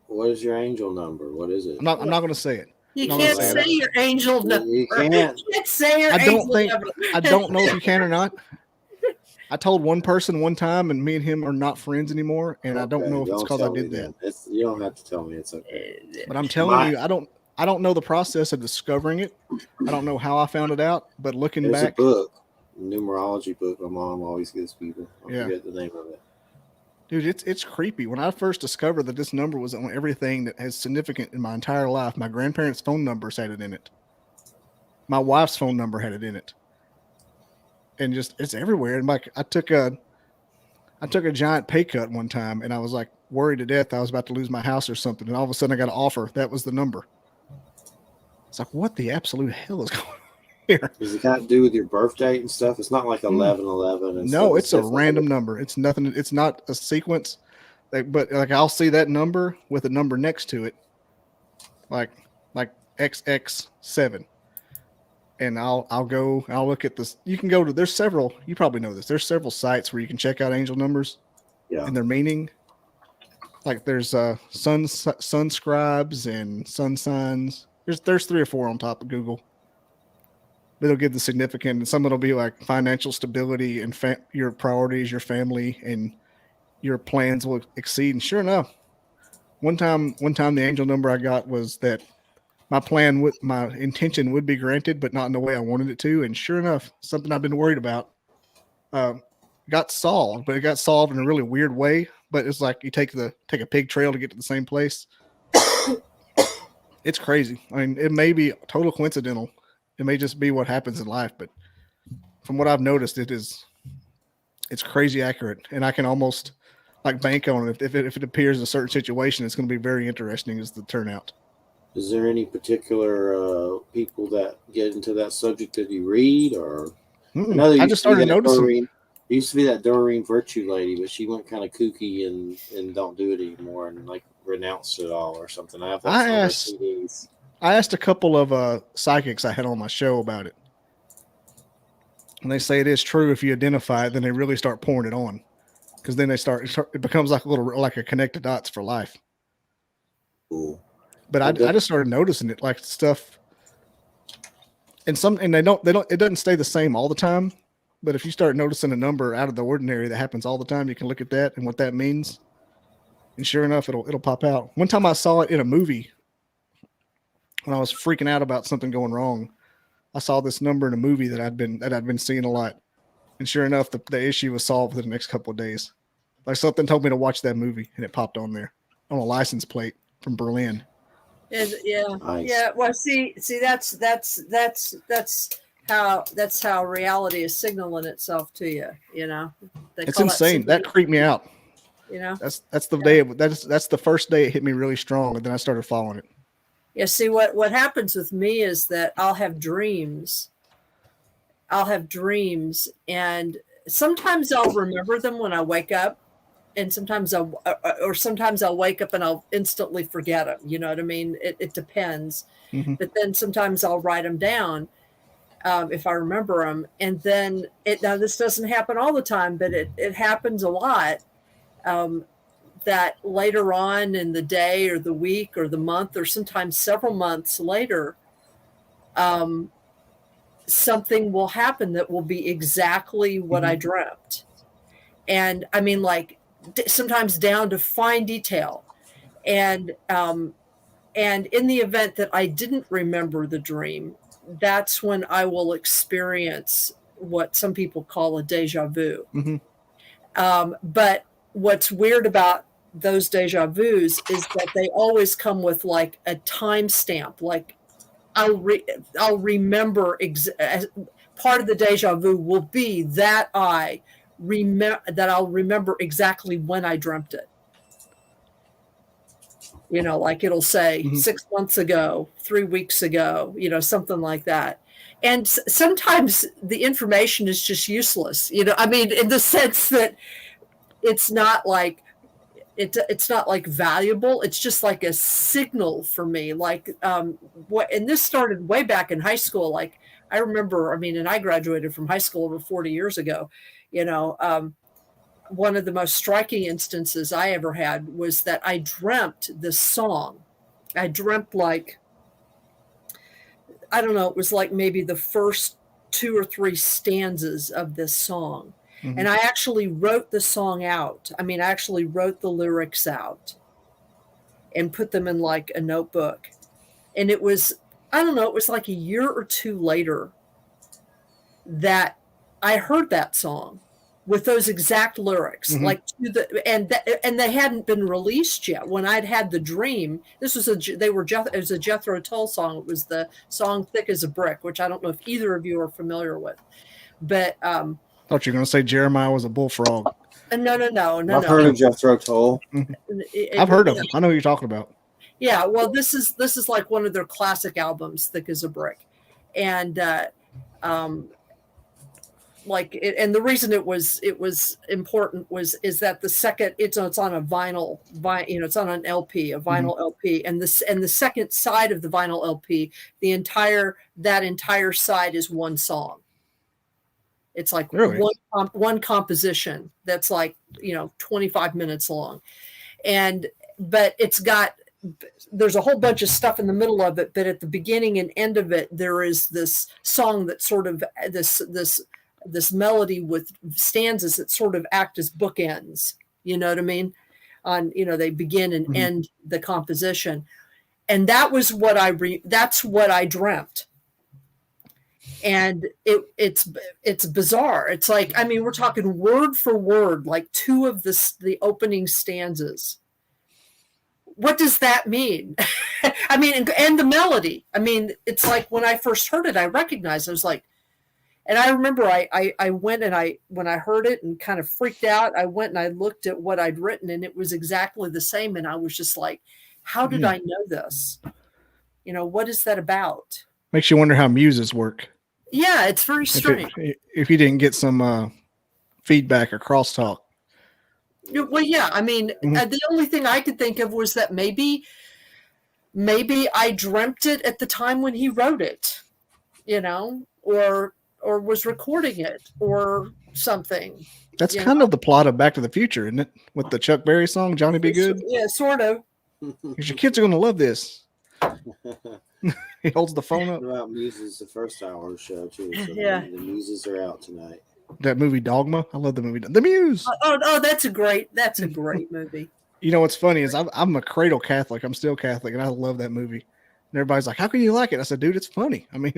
What is your angel number? What is it? I'm not going to say it. You can't say your angel number. You can't say your angel number. I don't know if you can or not. I told one person one time, and me and him are not friends anymore, and I don't know if it's because I did that. You don't have to tell me. It's okay. But I'm telling you, I don't know the process of discovering it. I don't know how I found it out, but looking There's back, a book, numerology book my mom always gives people. I forget the name of it. Dude, it's creepy. When I first discovered that this number was on everything that has significant in my entire life, my grandparents' phone numbers had it in it. My wife's phone number had it in it. And just, it's everywhere. And like, I took a giant pay cut one time, and I was like worried to death I was about to lose my house or something. And all of a sudden I got an offer. That was the number. It's like, what the absolute hell is going on here? Does it got to do with your birth date and stuff? It's not like 1111. And no, it's a random number. It's nothing. It's not a sequence. But like, I'll see that number with a number next to it, like XX7. And I'll look at this. You can go to, there's several, you probably know this. There's several sites where you can check out angel numbers and their meaning. Like there's sun scribes and sun signs. There's 3 or 4 on top of Google. It'll give the significant, and some it'll be like financial stability and your priorities, your family, and your plans will exceed. And sure enough, one time the angel number I got was that my intention would be granted, but not in the way I wanted it to. And sure enough, something I've been worried about got solved, but it got solved in a really weird way. But it's like you take a pig trail to get to the same place. It's crazy. I mean, it may be total coincidental. It may just be what happens in life, but from what I've noticed, it's crazy accurate, and I can almost like bank on it. If it appears in a certain situation, it's going to be very interesting as the turnout. Is there any particular people that get into that subject that you read, or I just started noticing. There used to be that Doreen Virtue lady, but she went kind of kooky and don't do it anymore, and like renounced it all or something. I asked a couple of psychics I had on my show about it, and they say it is true. If you identify it, then they really start pouring it on, because then it becomes like a connected dots for life. Cool. But I just started noticing it, like stuff, and they don't. It doesn't stay the same all the time. But if you start noticing a number out of the ordinary that happens all the time, you can look at that and what that means. And sure enough, it'll pop out. One time I saw it in a movie when I was freaking out about something going wrong. I saw this number in a movie that I'd been seeing a lot. And sure enough, the issue was solved within the next couple of days. Like something told me to watch that movie, and it popped on there on a license plate from Berlin. And Nice. yeah. Well, see, that's how reality is signaling itself to you. You know, it's insane. That creeped me out. You know, that's the day. That's the first day it hit me really strong, and then I started following it. Yeah, see what happens with me is that I'll have dreams, and sometimes I'll remember them when I wake up, and sometimes I'll wake up and I'll instantly forget them. You know what I mean? It depends. Mm-hmm. But then sometimes I'll write them down if I remember them, and then now this doesn't happen all the time, but it happens a lot. That later on in the day or the week or the month or sometimes several months later, something will happen that will be exactly what I dreamt. And I mean, like sometimes down to fine detail. And in the event that I didn't remember the dream, that's when I will experience what some people call a deja vu. But what's weird about those deja vus is that they always come with like a timestamp. Like I'll remember part of the deja vu will be that I'll remember exactly when I dreamt it. You know, like it'll say 6 months ago, 3 weeks ago, you know, something like that. And sometimes the information is just useless. You know, I mean, in the sense that it's not like it's not like valuable. It's just like a signal for me. Like and this started way back in high school. Like I remember, I mean, and I graduated from high school over 40 years ago. You know, one of the most striking instances I ever had was that I dreamt this song. I dreamt like, I don't know, it was like maybe the first 2 or 3 stanzas of this song. And I actually wrote the song out. I mean, I actually wrote the lyrics out and put them in like a notebook. And it was, I don't know, it was like a year or 2 later that I heard that song with those exact lyrics, like and they hadn't been released yet. When I'd had the dream, this was it was a Jethro Tull song. It was the song "Thick as a Brick," which I don't know if either of you are familiar with, but thought you were going to say Jeremiah was a bullfrog. No. I've heard of Jethro Tull. I've heard of him. I know who you're talking about. Yeah, well, this is like one of their classic albums, "Thick as a Brick," and and the reason it was important is that the second it's on a vinyl, you know, it's on an LP, a vinyl LP, and the second side of the vinyl LP, that entire side is one song. It's like really? one composition that's like, you know, 25 minutes long, but there's a whole bunch of stuff in the middle of it, but at the beginning and end of it, there is this song that sort of this melody with stanzas that sort of act as bookends. You know what I mean? You know, they begin and end the composition, and that was what that's what I dreamt. And it's bizarre. It's like, I mean, we're talking word for word, like 2 of the opening stanzas. What does that mean? I mean, and the melody. I mean, it's like when I first heard it, I recognized it. I was like, and I remember I went and when I heard it and kind of freaked out, I went and I looked at what I'd written, and it was exactly the same. And I was just like, how did I know this? You know, what is that about? Makes you wonder how muses work. Yeah, it's very strange. If you didn't get some feedback or crosstalk. Well, yeah, I mean, the only thing I could think of was that maybe I dreamt it at the time when he wrote it, you know, or was recording it or something. That's kind of the plot of Back to the Future, isn't it? With the Chuck Berry song, Johnny Be Good? Yeah, sort of. Because your kids are going to love this. He holds the phone up. About Muses the first hour of the show, too. So yeah. The Muses are out tonight. That movie Dogma. I love the movie. The Muse. Oh, that's a great movie. You know what's funny is I'm a cradle Catholic. I'm still Catholic, and I love that movie. And everybody's like, "How can you like it?" I said, "Dude, it's funny. I mean,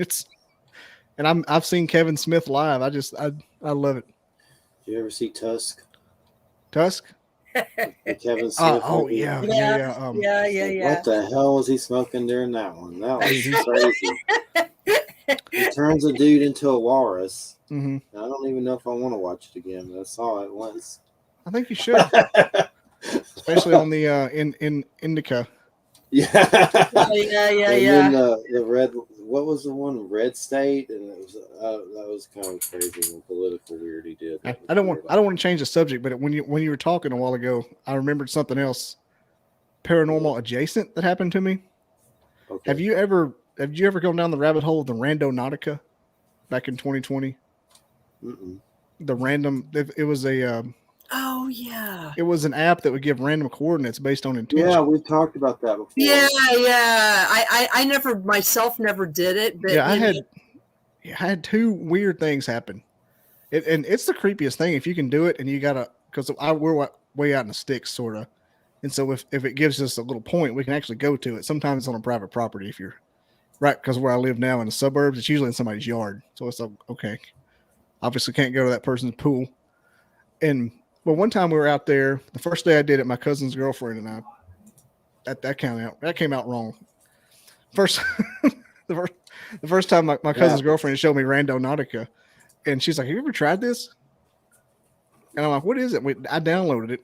and I've seen Kevin Smith live. I love it." Did you ever see Tusk? Tusk? Kevin Smith. Yeah. What the hell was he smoking during that one? That was crazy. He turns a dude into a walrus. I don't even know if I want to watch it again, but I saw it once. I think you should, especially on the in Indica. Yeah. Yeah. And then the red, what was the one? Red State, and it was that was kind of crazy and political weird he did. I don't want to change the subject, but when you were talking a while ago, I remembered something else paranormal adjacent that happened to me. Okay. Have you ever gone down the rabbit hole of the Randonautica back in 2020? Mm-mm. The random, it was a oh yeah, it was an app that would give random coordinates based on intention. Yeah, we've talked about that before. Yeah. I never myself never did it, but yeah, I had two weird things happen. And it's the creepiest thing if you can do it, and you gotta, because we're way out in the sticks, sort of, and so if it gives us a little point, we can actually go to it. Sometimes it's on a private property if you're right, because where I live now in the suburbs, it's usually in somebody's yard, so it's okay. Obviously, can't go to that person's pool. And but one time we were out there, the first day I did it, my cousin's girlfriend and I, that came out wrong. First, the first time my cousin's girlfriend showed me Randonautica, and she's like, "Have you ever tried this?" And I'm like, "What is it?" I downloaded it,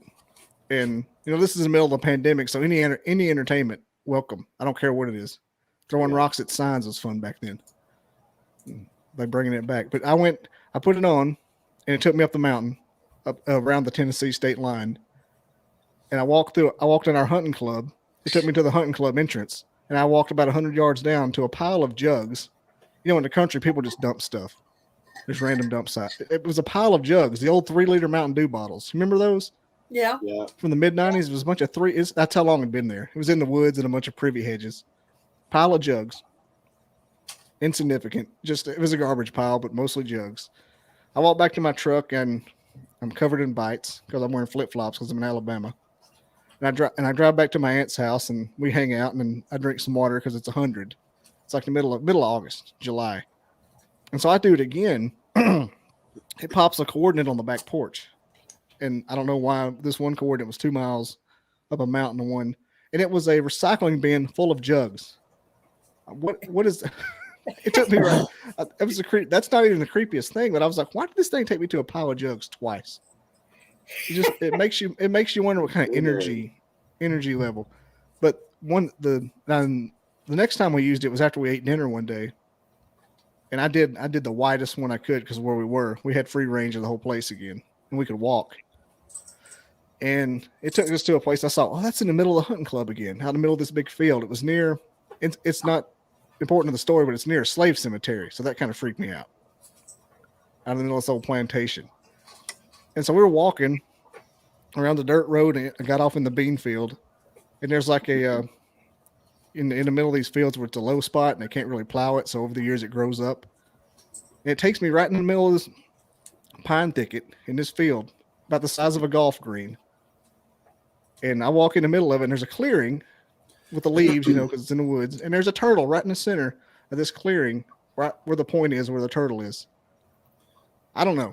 and this is in the middle of a pandemic, so any entertainment, welcome. I don't care what it is. Throwing rocks at signs was fun back then. By bringing it back, but I put it on, and it took me up the mountain, up around the Tennessee state line, and I walked in our hunting club. It took me to the hunting club entrance, and I walked about 100 yards down to a pile of jugs. In the country, people just dump stuff. There's random dump sites. It was a pile of jugs, the old 3-liter Mountain Dew bottles. Remember those? Yeah. From the mid-90s, it was a bunch of that's how long it'd been there. It was in the woods and a bunch of privy hedges. Pile of jugs. Insignificant. It was a garbage pile, but mostly jugs. I walk back to my truck, and I'm covered in bites because I'm wearing flip-flops because I'm in Alabama. And I drive back to my aunt's house, and we hang out, and then I drink some water because it's 100. It's like the middle of August, July. And so I do it again. It pops a coordinate on the back porch. And I don't know why this one coordinate was 2 miles up a mountain one. And it was a recycling bin full of jugs. What is it? Took me right. It was that's not even the creepiest thing, but I was like, why did this thing take me to a pile of jugs twice? It makes you wonder what kind of energy level. But the next time we used it was after we ate dinner one day. And I did the widest one I could because where we had free range of the whole place again, and we could walk. And it took us to a place I saw, oh, that's in the middle of the hunting club again, out in the middle of this big field. It was near, it's not important to the story, but it's near a slave cemetery. So that kind of freaked me out in the middle of this old plantation. And so we were walking around the dirt road, and I got off in the bean field. And there's like in the middle of these fields where it's a low spot and they can't really plow it. So over the years it grows up. And it takes me right in the middle of this pine thicket in this field, about the size of a golf green. And I walk in the middle of it, and there's a clearing with the leaves, because it's in the woods. And there's a turtle right in the center of this clearing, right where the point is, where the turtle is. I don't know.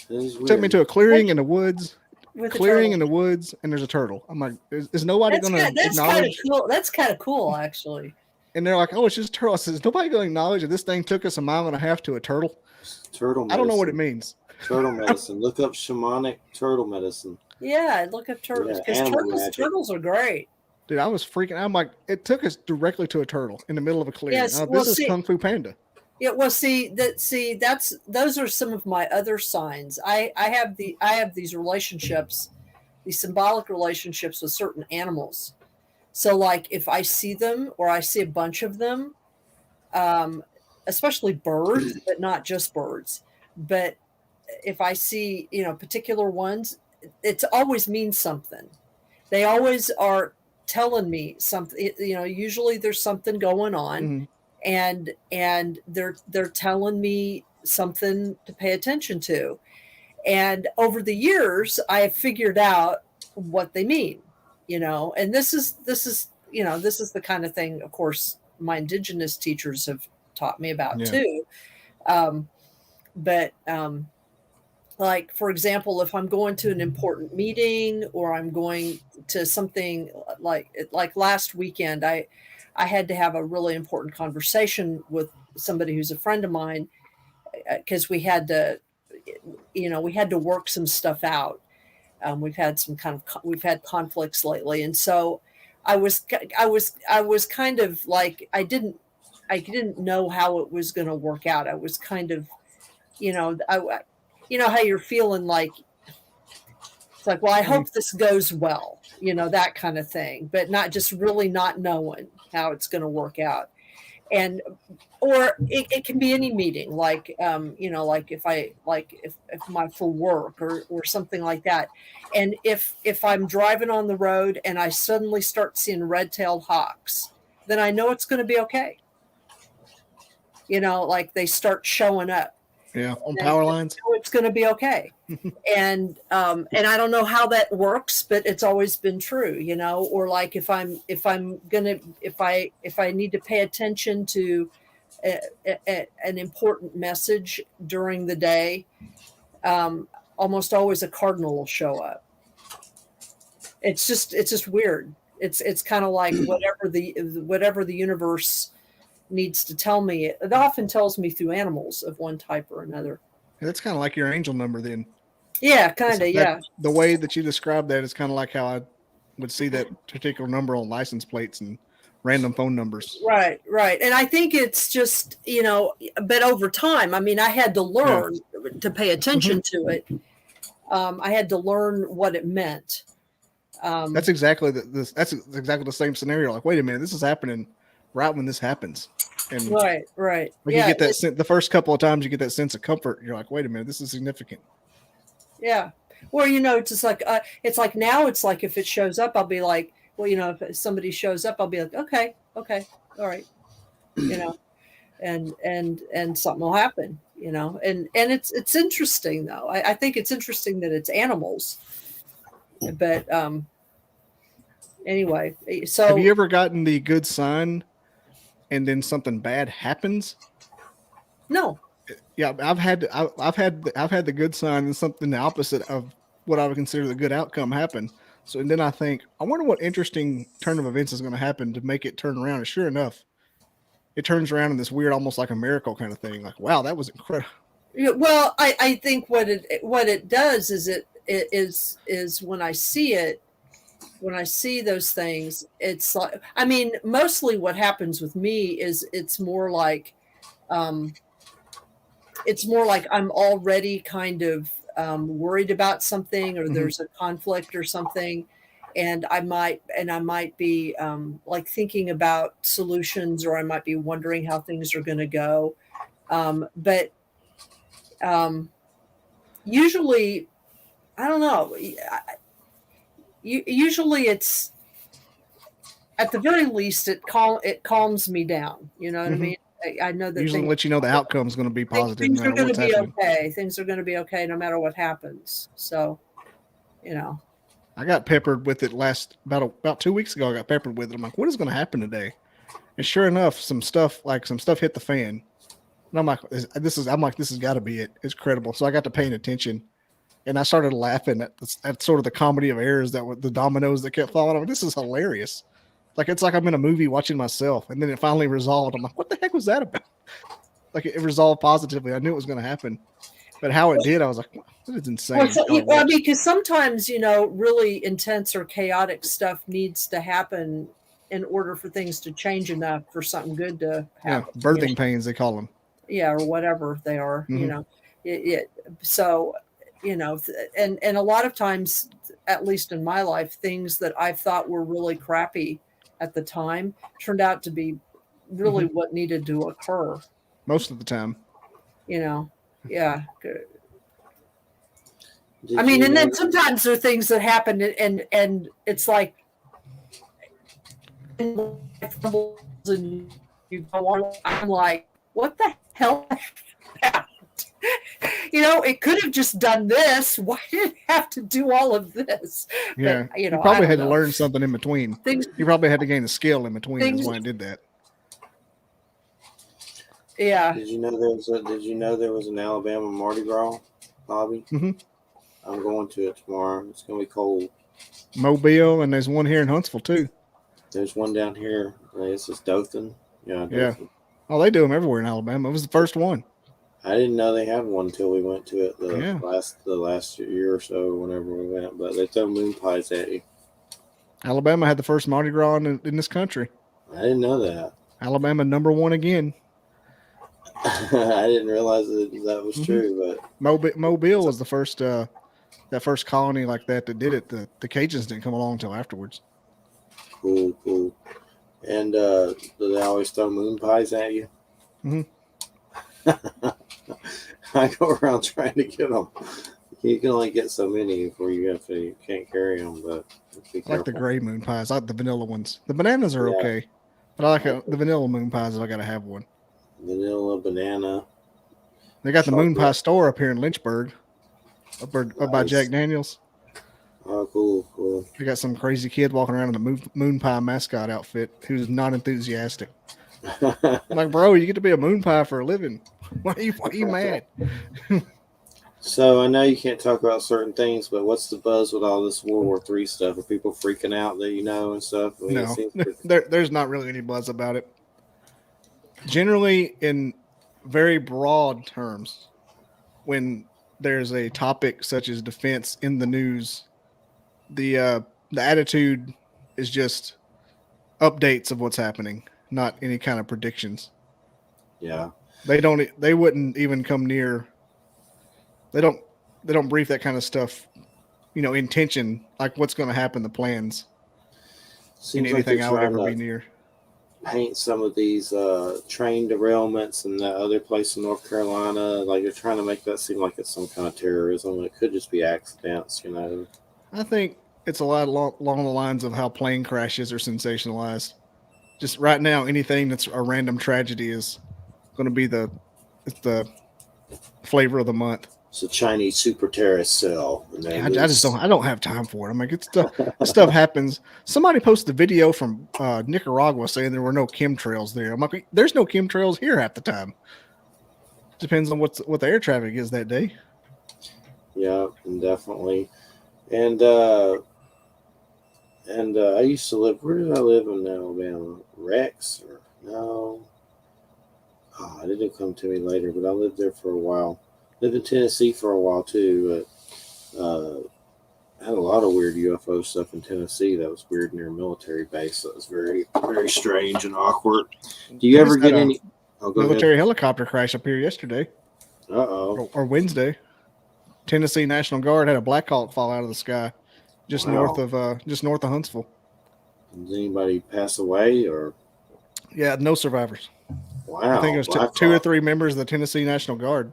It took me to a clearing in the woods. In the woods, and there's a turtle. I'm like, is nobody going to acknowledge? That's kind of cool, actually. And they're like, oh, it's just a turtle. I said, is nobody going to acknowledge that this thing took us 1.5 miles to a turtle? Turtle medicine. I don't know what it means. Turtle medicine. Look up shamanic turtle medicine. Yeah, look up turtles, because turtles are great. Dude, I was freaking out. I'm like, it took us directly to a turtle in the middle of a clearing. Yes, this is Kung Fu Panda. Yeah, well, those are some of my other signs. I have these relationships, these symbolic relationships with certain animals. So, like, if I see them or I see a bunch of them, especially birds, but not just birds, but if I see particular ones, it always means something. They always are telling me something. Usually there's something going on. Mm-hmm. And they're telling me something to pay attention to. And over the years, I have figured out what they mean, and this is the kind of thing, of course, my indigenous teachers have taught me about too. Like, for example, if I'm going to an important meeting or I'm going to something like last weekend, I had to have a really important conversation with somebody who's a friend of mine because we had to work some stuff out. We've had conflicts lately. And so I was kind of like, I didn't know how it was going to work out. I was kind of, you know, how you're feeling like, it's like, well, I hope this goes well, that kind of thing, but not just really not knowing how it's going to work out. And, or it can be any meeting, like, like if my, for work or something like that. And if I'm driving on the road and I suddenly start seeing red-tailed hawks, then I know it's going to be okay. Like they start showing up. Yeah, on power lines. It's going to be okay. And I don't know how that works, but it's always been true, or like if I need to pay attention to an important message during the day, almost always a cardinal will show up. It's just weird. It's kind of like whatever the universe needs to tell me. It often tells me through animals of one type or another. That's kind of like your angel number then. Yeah, kind of, yeah. The way that you described that is kind of like how I would see that particular number on license plates and random phone numbers. Right. And I think it's just, but over time, I mean, I had to learn to pay attention to it. I had to learn what it meant. That's exactly that's exactly the same scenario. Like, wait a minute, this is happening right when this happens. And right. When you get that the first couple of times you get that sense of comfort, you're like, wait a minute, this is significant. Yeah. Well, it's just like it's like now it's like if it shows up, I'll be like, well, if somebody shows up, I'll be like, okay, all right, and something will happen, and it's interesting though. I think it's interesting that it's animals, but anyway. So have you ever gotten the good sign and then something bad happens? No. Yeah, I've had the good sign and something the opposite of what I would consider the good outcome happen. So, and then I think, I wonder what interesting turn of events is going to happen to make it turn around. And sure enough, it turns around in this weird, almost like a miracle kind of thing. Like, wow, that was incredible. Yeah, well, I think what it does is it is when I see it, when I see those things, it's like, I mean, mostly what happens with me is it's more like I'm already kind of worried about something, or there's a conflict or something, and I might be like thinking about solutions, or I might be wondering how things are going to go. But usually, I don't know. Usually, it's at the very least it calms me down. You know what I mean? I know that usually let you know the outcome is going to be positive. Things are going to be okay. Things are going to be okay no matter what happens. So, I got peppered with it about 2 weeks ago. I got peppered with it. I'm like, what is going to happen today? And sure enough, some stuff hit the fan. And I'm like, this has got to be it. It's credible. So I got to paying attention, and I started laughing at sort of the comedy of errors that were the dominoes that kept falling. I'm like, this is hilarious. Like, it's like I'm in a movie watching myself, and then it finally resolved. I'm like, what the heck was that about? Like, it resolved positively. I knew it was going to happen, but how it did, I was like, that is insane. Well, because sometimes, really intense or chaotic stuff needs to happen in order for things to change enough for something good to happen. Yeah, birthing pains, they call them. Yeah, or whatever they are, So, and a lot of times, at least in my life, things that I thought were really crappy at the time turned out to be really what needed to occur. Most of the time. Yeah. Good. I mean, and then sometimes there are things that happen and it's like, and you go on, I'm like, what the hell happened? It could have just done this. Why did it have to do all of this? Yeah, but, you probably had to learn something in between. You probably had to gain a skill in between. That's why I did that. Yeah. Did you know there was an Alabama Mardi Gras, Bobby? I'm going to it tomorrow. It's going to be cold. Mobile, and there's one here in Huntsville too. There's one down here. This is Dothan. Yeah. Dothan. Yeah. Oh, they do them everywhere in Alabama. It was the first one. I didn't know they had one until we went to it the last year or so, whenever we went. But they throw moon pies at you. Alabama had the first Mardi Gras in this country. I didn't know that. Alabama #1 again. I didn't realize that was true. But Mobile was the first that first colony like that did it. The Cajuns didn't come along until afterwards. Cool. And do they always throw moon pies at you? Mm-hmm. I go around trying to get them. You can only get so many before you can't carry them. But I like the gray moon pies. I like the vanilla ones. The bananas are okay, but I like the vanilla moon pies. I gotta have one. Vanilla banana. They got the moon pie store up here in Lynchburg, up by Jack Daniels. Oh, cool. They got some crazy kid walking around in a moon pie mascot outfit who's not enthusiastic. I'm like, bro, you get to be a moon pie for a living. Why are you mad? So I know you can't talk about certain things, but what's the buzz with all this World War III stuff? Are people freaking out that and stuff? I mean, no, there's not really any buzz about it. Generally, in very broad terms, when there's a topic such as defense in the news, the attitude is just updates of what's happening, not any kind of predictions. Yeah. They wouldn't even come near. They don't brief that kind of stuff, intention, like what's going to happen, the plans. Seems anything like I would ever be near. Paint some of these train derailments in that other place in North Carolina, like they're trying to make that seem like it's some kind of terrorism. It could just be accidents, I think it's a lot along the lines of how plane crashes are sensationalized. Just right now, anything that's a random tragedy is going to be the flavor of the month. It's a Chinese super terrorist cell. I don't have time for it. I'm like, stuff happens. Somebody posted a video from Nicaragua saying there were no chemtrails there. I'm like, there's no chemtrails here half the time. Depends on what the air traffic is that day. Yeah, definitely. And I used to live. Where did I live in Alabama? Rex or no? Oh, it didn't come to me later, but I lived there for a while. Lived in Tennessee for a while too. But I had a lot of weird UFO stuff in Tennessee. That was weird near a military base. That was very, very strange and awkward. Do you ever get any military helicopter crash up here yesterday? Or Wednesday. Tennessee National Guard had a Black Hawk fall out of the sky just north of Huntsville. Did anybody pass away or? Yeah, no survivors. Wow. I think it was two or three members of the Tennessee National Guard.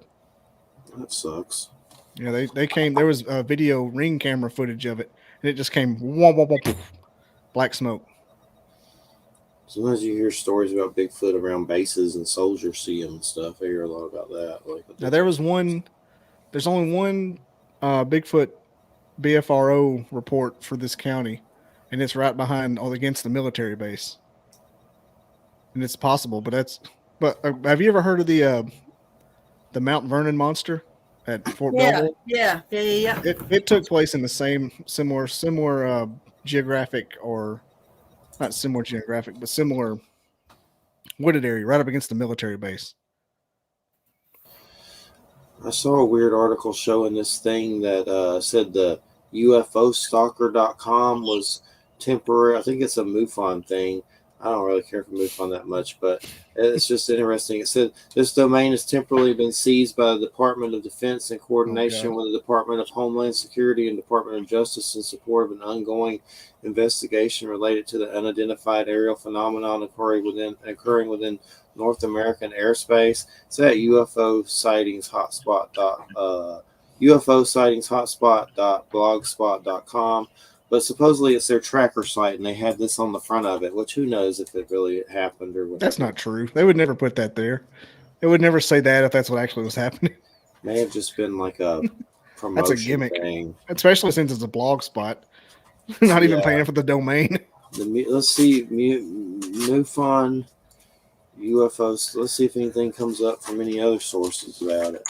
That sucks. Yeah, they came. There was a video ring camera footage of it, and it just came wah, wah, wah, poof, black smoke. Sometimes you hear stories about Bigfoot around bases and soldiers see them and stuff. I hear a lot about that. Now there's only one Bigfoot BFRO report for this county, and it's right behind against the military base. And it's possible, but have you ever heard of the Mount Vernon monster at Fort Belvoir? Yeah. It took place in the same similar geographic, or not similar geographic, but similar wooded area right up against the military base. I saw a weird article showing this thing that said the UFOstalker.com was temporary. I think it's a MUFON thing. I don't really care for MUFON that much, but it's just interesting. It said this domain has temporarily been seized by the Department of Defense in coordination with the Department of Homeland Security and Department of Justice in support of an ongoing investigation related to the unidentified aerial phenomenon occurring within North American airspace. It's at UFO sightings hotspot. UFO sightings hotspot.blogspot.com. But supposedly it's their tracker site, and they had this on the front of it, which who knows if it really happened or whatever. That's not true. They would never put that there. They would never say that if that's what actually was happening. May have just been like a promotion that's a gimmick thing. Especially since it's a blog spot. Not even paying for the domain. Let's see. MUFON UFOs. Let's see if anything comes up from any other sources about it.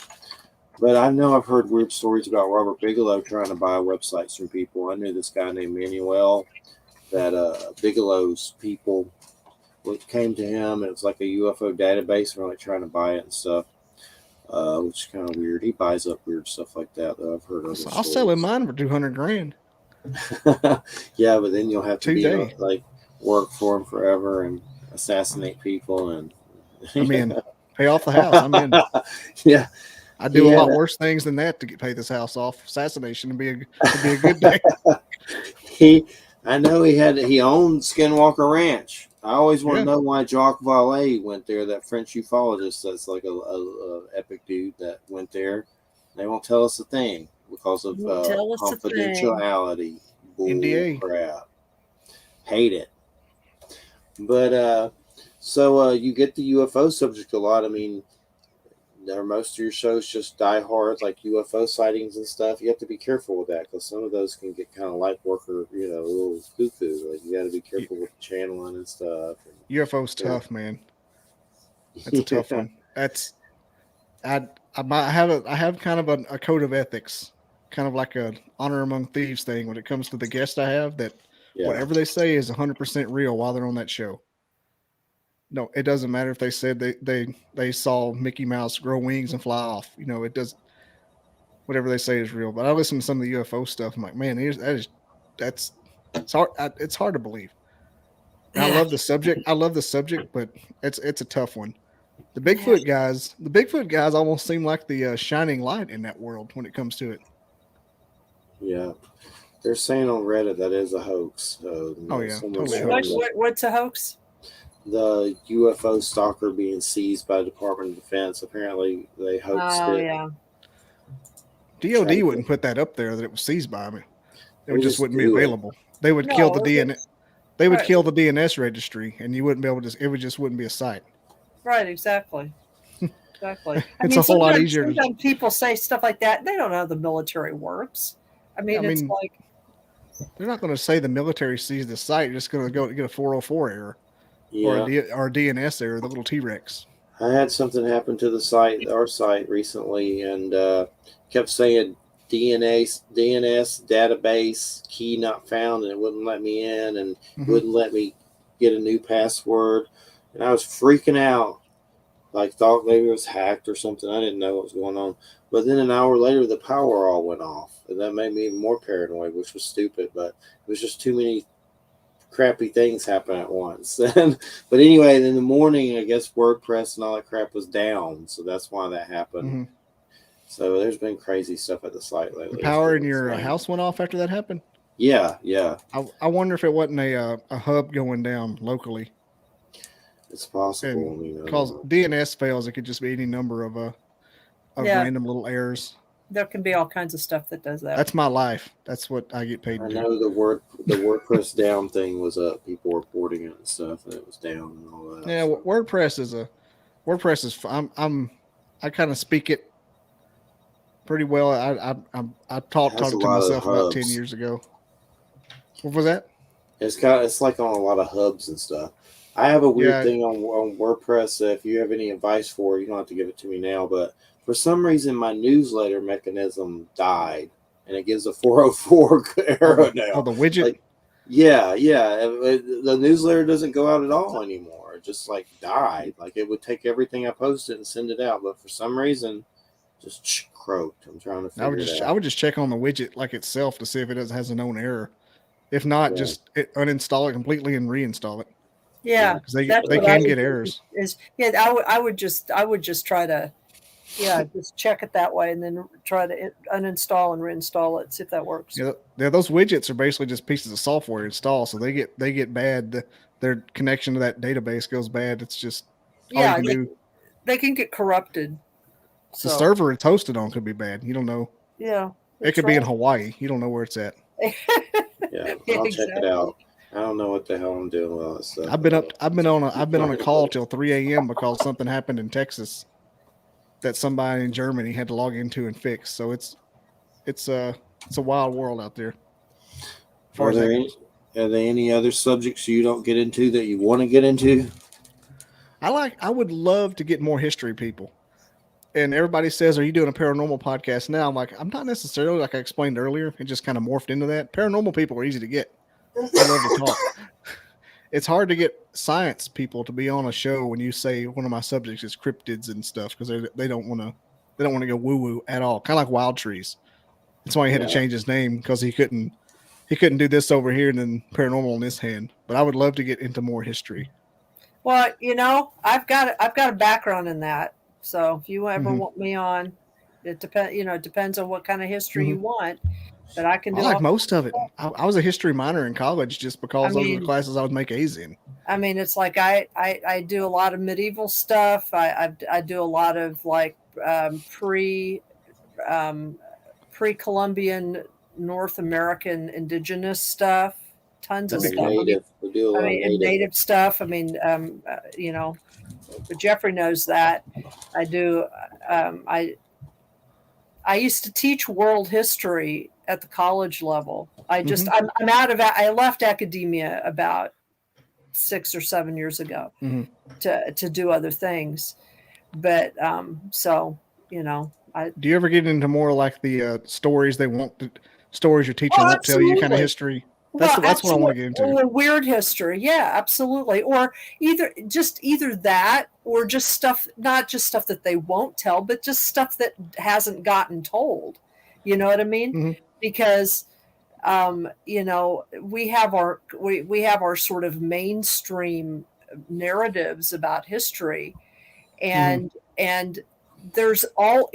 But I know I've heard weird stories about Robert Bigelow trying to buy websites from people. I knew this guy named Manuel that Bigelow's people came to him. It was like a UFO database, and they're like trying to buy it and stuff, which is kind of weird. He buys up weird stuff like that, though. I've heard of it. I'll sell him mine for $200,000. Yeah, but then you'll have to 2 be days. like work for them forever and assassinate people and. I'm in. Pay off the house. I'm in. Yeah, I do a lot worse things than that to pay this house off. Assassination would be a good day. I know he owned Skinwalker Ranch. I always want to Yeah. know why Jacques Vallée went there. That French ufologist, that's like a epic dude that went there. They won't tell us a thing because of confidentiality. Bull NDA. crap. Hate it. But so you get the UFO subject a lot. I mean, are most of your shows just die hard like UFO sightings and stuff? You have to be careful with that because some of those can get kind of light worker, a little cuckoo. Like you got to be careful with the channeling and stuff. UFO's tough, man. That's a tough one. That's I have kind of a code of ethics, kind of like a honor among thieves thing when it comes to the guests I have. That whatever they say is 100% real while they're on that show. No, it doesn't matter if they said they saw Mickey Mouse grow wings and fly off. It does. Whatever they say is real. But I listen to some of the UFO stuff. I'm like, man, it's hard. It's hard to believe. And I love the subject. But it's a tough one. The Bigfoot guys almost seem like the shining light in that world when it comes to it. Yeah. They're saying on Reddit that is a hoax. Totally. What's a hoax? The UFO stalker being seized by the Department of Defense. Apparently, they hoaxed it. Yeah. DOD wouldn't put that up there that it was seized by me. It just wouldn't be available. They would kill the DNA. They would kill the DNS registry, and you wouldn't be able to. It just wouldn't be a site. Right. Exactly. Exactly. It's a whole lot easier. Sometimes people say stuff like that. They don't know how the military works. It's like they're not going to say the military sees the site. You're just going to go get a 404 error. Yeah. Or a DNS error, the little T-Rex. I had something happen to our site recently, and kept saying DNS database key not found, and it wouldn't let me in, and wouldn't let me get a new password, and I was freaking out, like thought maybe it was hacked or something. I didn't know what was going on, but then an hour later the power all went off, and that made me even more paranoid, which was stupid, but it was just too many crappy things happen at once. But anyway, in the morning, I guess WordPress and all that crap was down, so that's why that happened. So there's been crazy stuff at the site lately. The power in your house went off after that happened? Yeah. I wonder if it wasn't a hub going down locally. It's possible. Because DNS fails, it could just be any number of random little errors. There can be all kinds of stuff that does that. That's my life. That's what I get paid to do. I know the WordPress down thing was up. People reporting it and stuff, and it was down and all that. Yeah, so. WordPress is. I kind of speak it pretty well. I talked to myself about 10 years ago. What was that? It's like on a lot of hubs and stuff. I have a weird thing on WordPress. If you have any advice for it, you don't have to give it to me now, but for some reason, my newsletter mechanism died, and it gives a 404 error now. Oh, the widget? Yeah. The newsletter doesn't go out at all anymore. It just died. It would take everything I posted and send it out, but for some reason, just croaked. I'm trying to figure it out. I would just check on the widget itself to see if it has a known error. If not, just uninstall it completely and reinstall it. Yeah, because they can get errors. I would just try to. Yeah, just check it that way and then try to uninstall and reinstall it, see if that works. Yeah, those widgets are basically just pieces of software installed, so they get bad. Their connection to that database goes bad. It's just they can get corrupted. The server it's hosted on could be bad. You don't know. Yeah, it could be in Hawaii. You don't know where it's at. I'll check it out. I don't know what the hell I'm doing with all this stuff. I've been on a call till 3 a.m. because something happened in Texas that somebody in Germany had to log into and fix. So it's a wild world out there. Are there any other subjects you don't get into that you want to get into? I would love to get more history people. And everybody says, are you doing a paranormal podcast now? I'm like, I'm not necessarily, like I explained earlier. It just kind of morphed into that. Paranormal people are easy to get. I love to talk. It's hard to get science people to be on a show when you say one of my subjects is cryptids and stuff, because they don't want to go woo woo at all. Kind of like Wild Trees. That's why he had to change his name, because he couldn't he couldn't do this over here and then paranormal in this hand. But I would love to get into more history. Well, I've got a background in that. So if you ever want me on, it depends on what kind of history you want. But I can do. I like most of it. I was a history minor in college just because those were the classes I would make A's in. I mean, it's like I do a lot of medieval stuff. I do a lot of like pre-Columbian North American indigenous stuff. Tons of stuff. Native. We do a lot of native stuff. I mean, but Jeffrey knows that. I do. I used to teach world history at the college level. I'm out of. I left academia about 6 or 7 years ago to do other things. But do you ever get into more like the stories stories your teacher won't tell you kind of history? That's what I want to get into. Or weird history. Yeah, absolutely. Or either that or just stuff, not just stuff that they won't tell, but just stuff that hasn't gotten told. You know what I mean? Because we have our sort of mainstream narratives about history, and there's all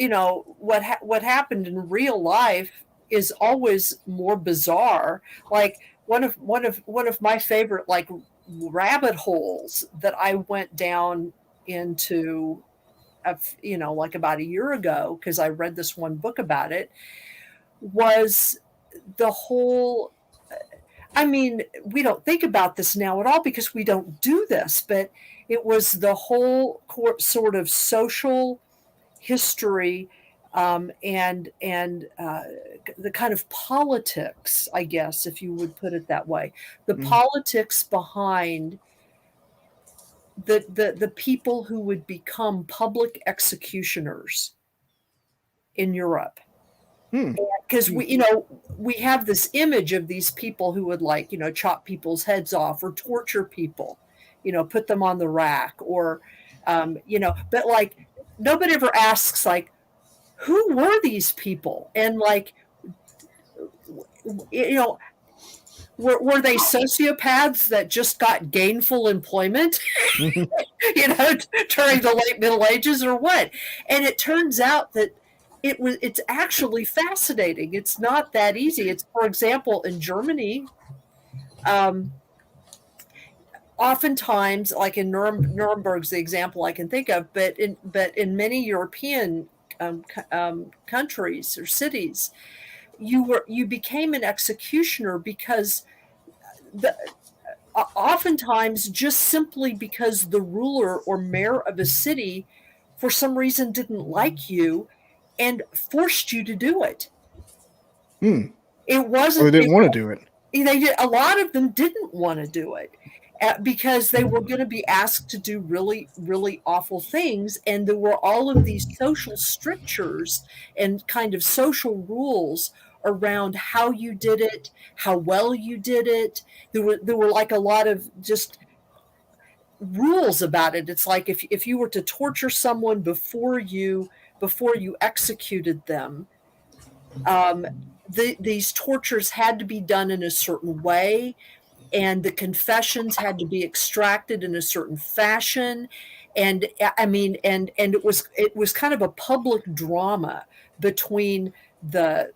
what happened in real life is always more bizarre. Like one of my favorite like rabbit holes that I went down into like about a year ago because I read this one book about it, was the whole, I mean, we don't think about this now at all because we don't do this, but it was the whole sort of social history and the kind of politics, I guess, if you would put it that way, the politics behind the people who would become public executioners in Europe. Because we have this image of these people who would chop people's heads off or torture people, put them on the rack or, but like nobody ever asks like, who were these people? And like, were they sociopaths that just got gainful employment, during the late Middle Ages or what? And it turns out that it's actually fascinating. It's not that easy. It's, for example, in Germany, oftentimes, like in Nuremberg's the example I can think of, but in many European countries or cities, you became an executioner because oftentimes just simply because the ruler or mayor of a city for some reason didn't like you and forced you to do it. It wasn't. Or they didn't want to do it. They did. A lot of them didn't want to do it because they were going to be asked to do really, really awful things, and there were all of these social strictures and kind of social rules around how you did it, how well you did it. There were like a lot of just rules about it. It's like if you were to torture someone before you executed them, these tortures had to be done in a certain way, and the confessions had to be extracted in a certain fashion. And I mean, and it was kind of a public drama between the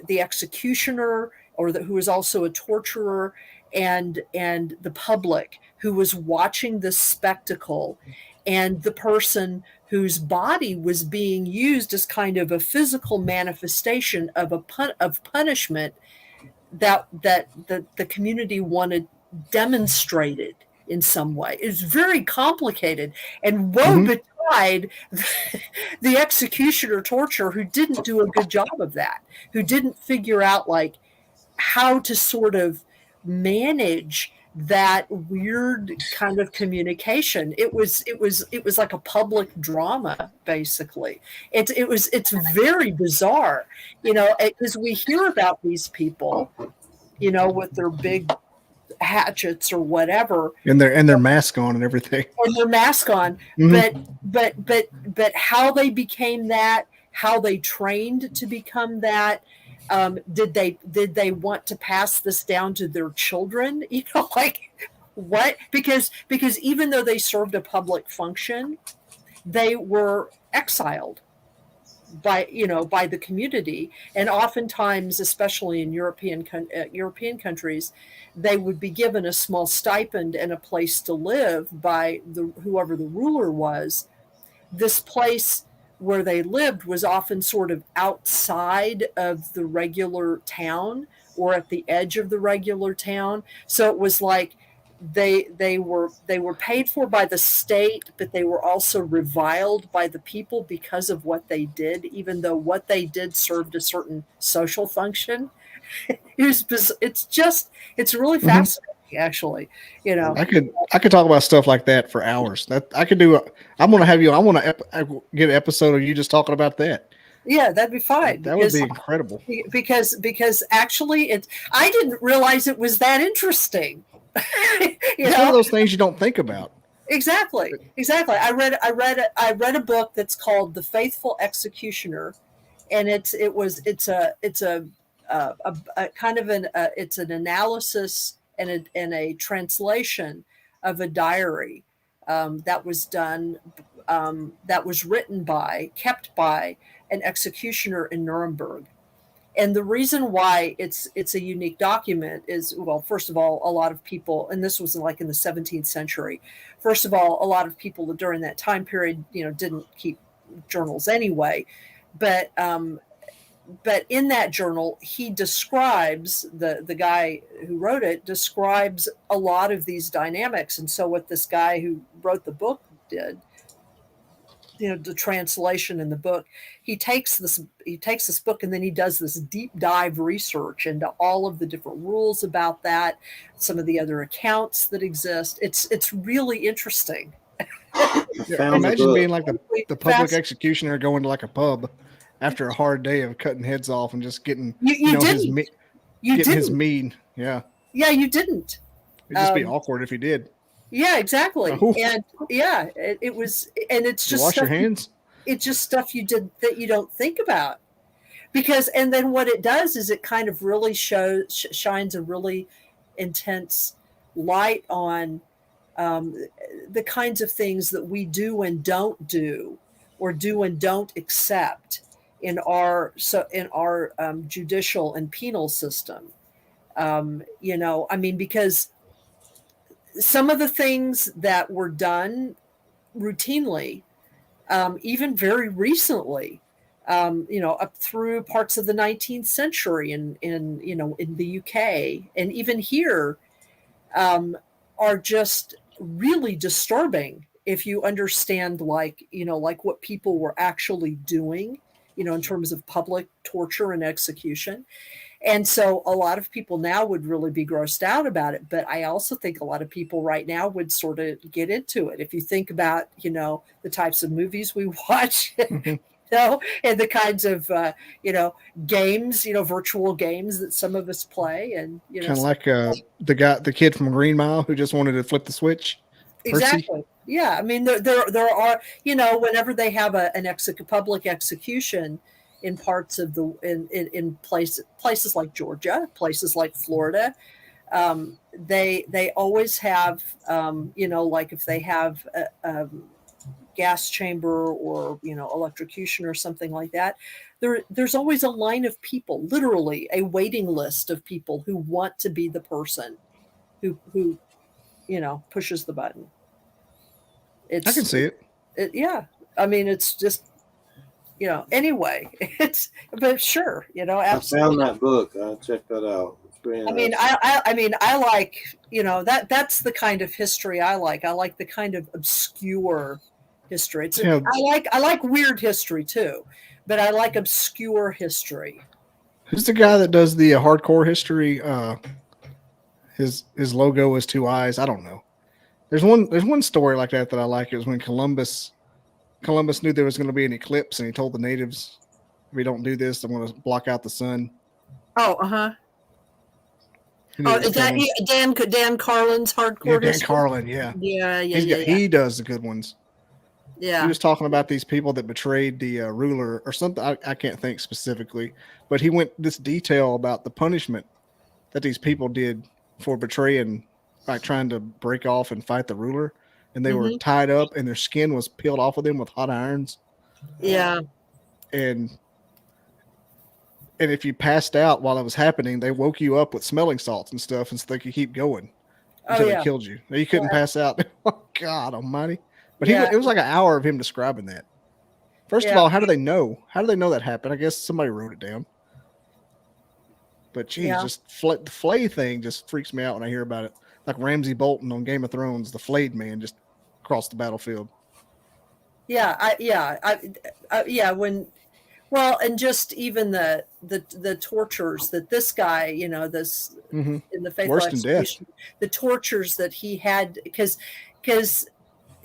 executioner who was also a torturer and the public who was watching this spectacle, and the person whose body was being used as kind of a physical manifestation of punishment that the community wanted demonstrated in some way. It's very complicated, and woe betide the executioner torturer who didn't do a good job of that, who didn't figure out like how to sort of manage that weird kind of communication. It was like a public drama, basically. It's very bizarre, because we hear about these people, with their big hatchets or whatever, and their mask on and everything, but how they became that, how they trained to become that, Did they want to pass this down to their children? Like what? Because even though they served a public function, they were exiled by the community, and oftentimes, especially in European countries, they would be given a small stipend and a place to live by whoever the ruler was. This place where they lived was often sort of outside of the regular town or at the edge of the regular town, so it was like they were paid for by the state, but they were also reviled by the people because of what they did, even though what they did served a certain social function. It's really fascinating, actually. I could talk about stuff like that for hours. That I could do. I want to get an episode of you just talking about that. Yeah, that'd be fine. That would be incredible. Because actually, I didn't realize it was that interesting. It's one of those things you don't think about. Exactly. I read a book that's called The Faithful Executioner, and it's a kind of it's an analysis and a translation of a diary that was done, that was kept by an executioner in Nuremberg. And the reason why it's a unique document is, well, first of all, a lot of people, and this was like in the 17th century. First of all, a lot of people during that time period, didn't keep journals anyway. But in that journal, he describes, the guy who wrote it describes a lot of these dynamics. And so what this guy who wrote the book did, the translation in the book, he takes this book and then he does this deep dive research into all of the different rules about that, some of the other accounts that exist. It's really interesting. Imagine being like the public executioner going to like a pub after a hard day of cutting heads off and just getting his mead. Yeah, you didn't. It'd just be awkward if you did. Yeah, exactly. And yeah, it was, and it's just wash your hands. It's just stuff you did that you don't think about, and then what it does is it kind of really shines a really intense light on the kinds of things that we do and don't do, or do and don't accept in our judicial and penal system. Because some of the things that were done routinely, even very recently, up through parts of the 19th century in the UK and even here, are just really disturbing if you understand like what people were actually doing, in terms of public torture and execution. And so a lot of people now would really be grossed out about it. But I also think a lot of people right now would sort of get into it. If you think about, the types of movies we watch, and the kinds of, games, virtual games that some of us play. And, kind of like the kid from Green Mile who just wanted to flip the switch. Exactly. Percy. Yeah. I mean, there are, whenever they have a public execution, in parts of in places like Georgia, places like Florida, they always have, like if they have a gas chamber or electrocution or something like that, there's always a line of people, literally a waiting list of people who want to be the person who pushes the button. I can see it. Yeah, I mean, it's just. Anyway, but sure, absolutely. I found that book. I'll check that out. I like, that's the kind of history I like. I like the kind of obscure history. I like weird history too, but I like obscure history. Who's the guy that does the hardcore history? His logo is two eyes. I don't know. There's one story like that I like. It was when Columbus knew there was going to be an eclipse, and he told the natives, "If we don't do this, I'm going to block out the sun." Oh, is that Dan Carlin's hardcore? Yeah, Dan Carlin. Yeah. Yeah. He does the good ones. Yeah. He was talking about these people that betrayed the ruler or something. I can't think specifically, but he went this detail about the punishment that these people did for betraying, like trying to break off and fight the ruler. And they were tied up and their skin was peeled off of them with hot irons. Yeah. And if you passed out while it was happening, they woke you up with smelling salts and stuff and so they could keep going until they killed you. You couldn't pass out. Oh, God almighty. But it was like an hour of him describing that. First of all, how do they know? How do they know that happened? I guess somebody wrote it down. But geez, just the flay thing just freaks me out when I hear about it. Like Ramsay Bolton on Game of Thrones, the flayed man just crossed the battlefield. And just even the tortures that this guy, you know, this in the faithful execution, the tortures that he had, because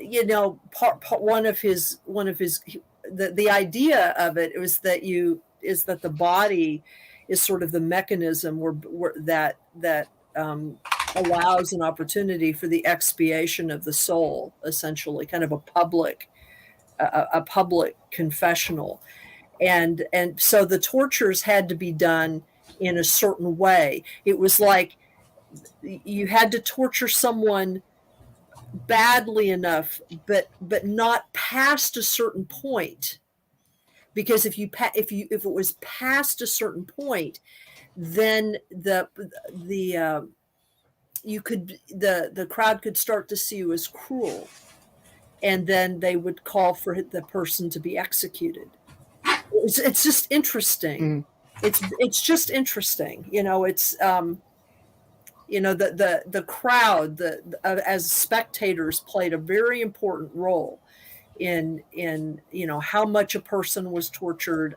you know, one of his the idea of it was that the body is sort of the mechanism that allows an opportunity for the expiation of the soul, essentially, kind of a public confessional. And so the tortures had to be done in a certain way. It was like you had to torture someone badly enough, but not past a certain point. Because if it was past a certain point, then the crowd could start to see you as cruel, and then they would call for the person to be executed. It's just interesting. It's just interesting. You know, it's you know, the crowd as spectators played a very important role in you know, how much a person was tortured,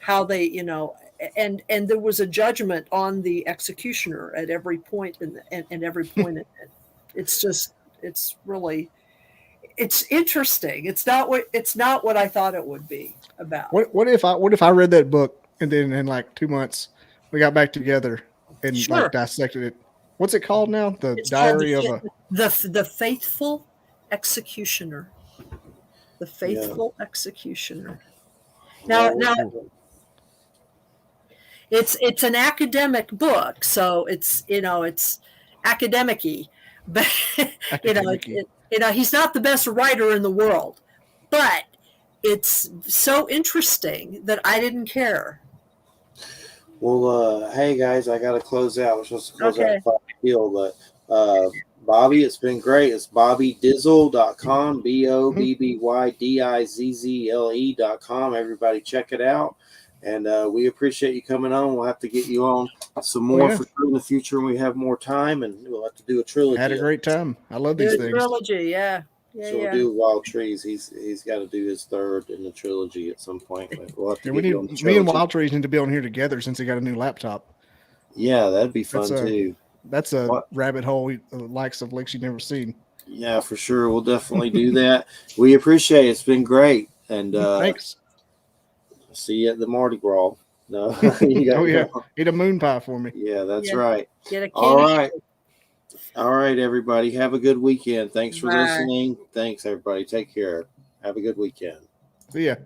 how they, you know, and there was a judgment on the executioner at every point and every point in it. It's really interesting. It's not what I thought it would be about. What if I read that book and then in like 2 months we got back together and like dissected it? What's it called now? It's Diary of the Faithful Executioner. The Faithful Executioner. Now it's an academic book, so it's, you know, it's academic-y, but you know, he's not the best writer in the world, but it's so interesting that I didn't care. Well, hey guys, I got to close out. We're supposed to close out at 5 Hill, but Bobby, it's been great. It's BobbyDizzle.com, BobbyDizzle.com. Everybody check it out. And we appreciate you coming on. We'll have to get you on some more for sure in the future when we have more time, and we'll have to do a trilogy. Had a great time. I love these things. Trilogy, We'll do Wild Trees. He's got to do his third in the trilogy at some point. We'll have to me and Wild Trees need to be on here together since he got a new laptop. Yeah, that'd be fun too. That's a rabbit hole likes of lakes you've never seen. Yeah, for sure. We'll definitely do that. We appreciate it. It's been great. And thanks. See you at the Mardi Gras. No, eat a moon pie for me. Yeah, that's right. All right, everybody. Have a good weekend. Thanks for listening. Thanks, everybody. Take care. Have a good weekend. See ya.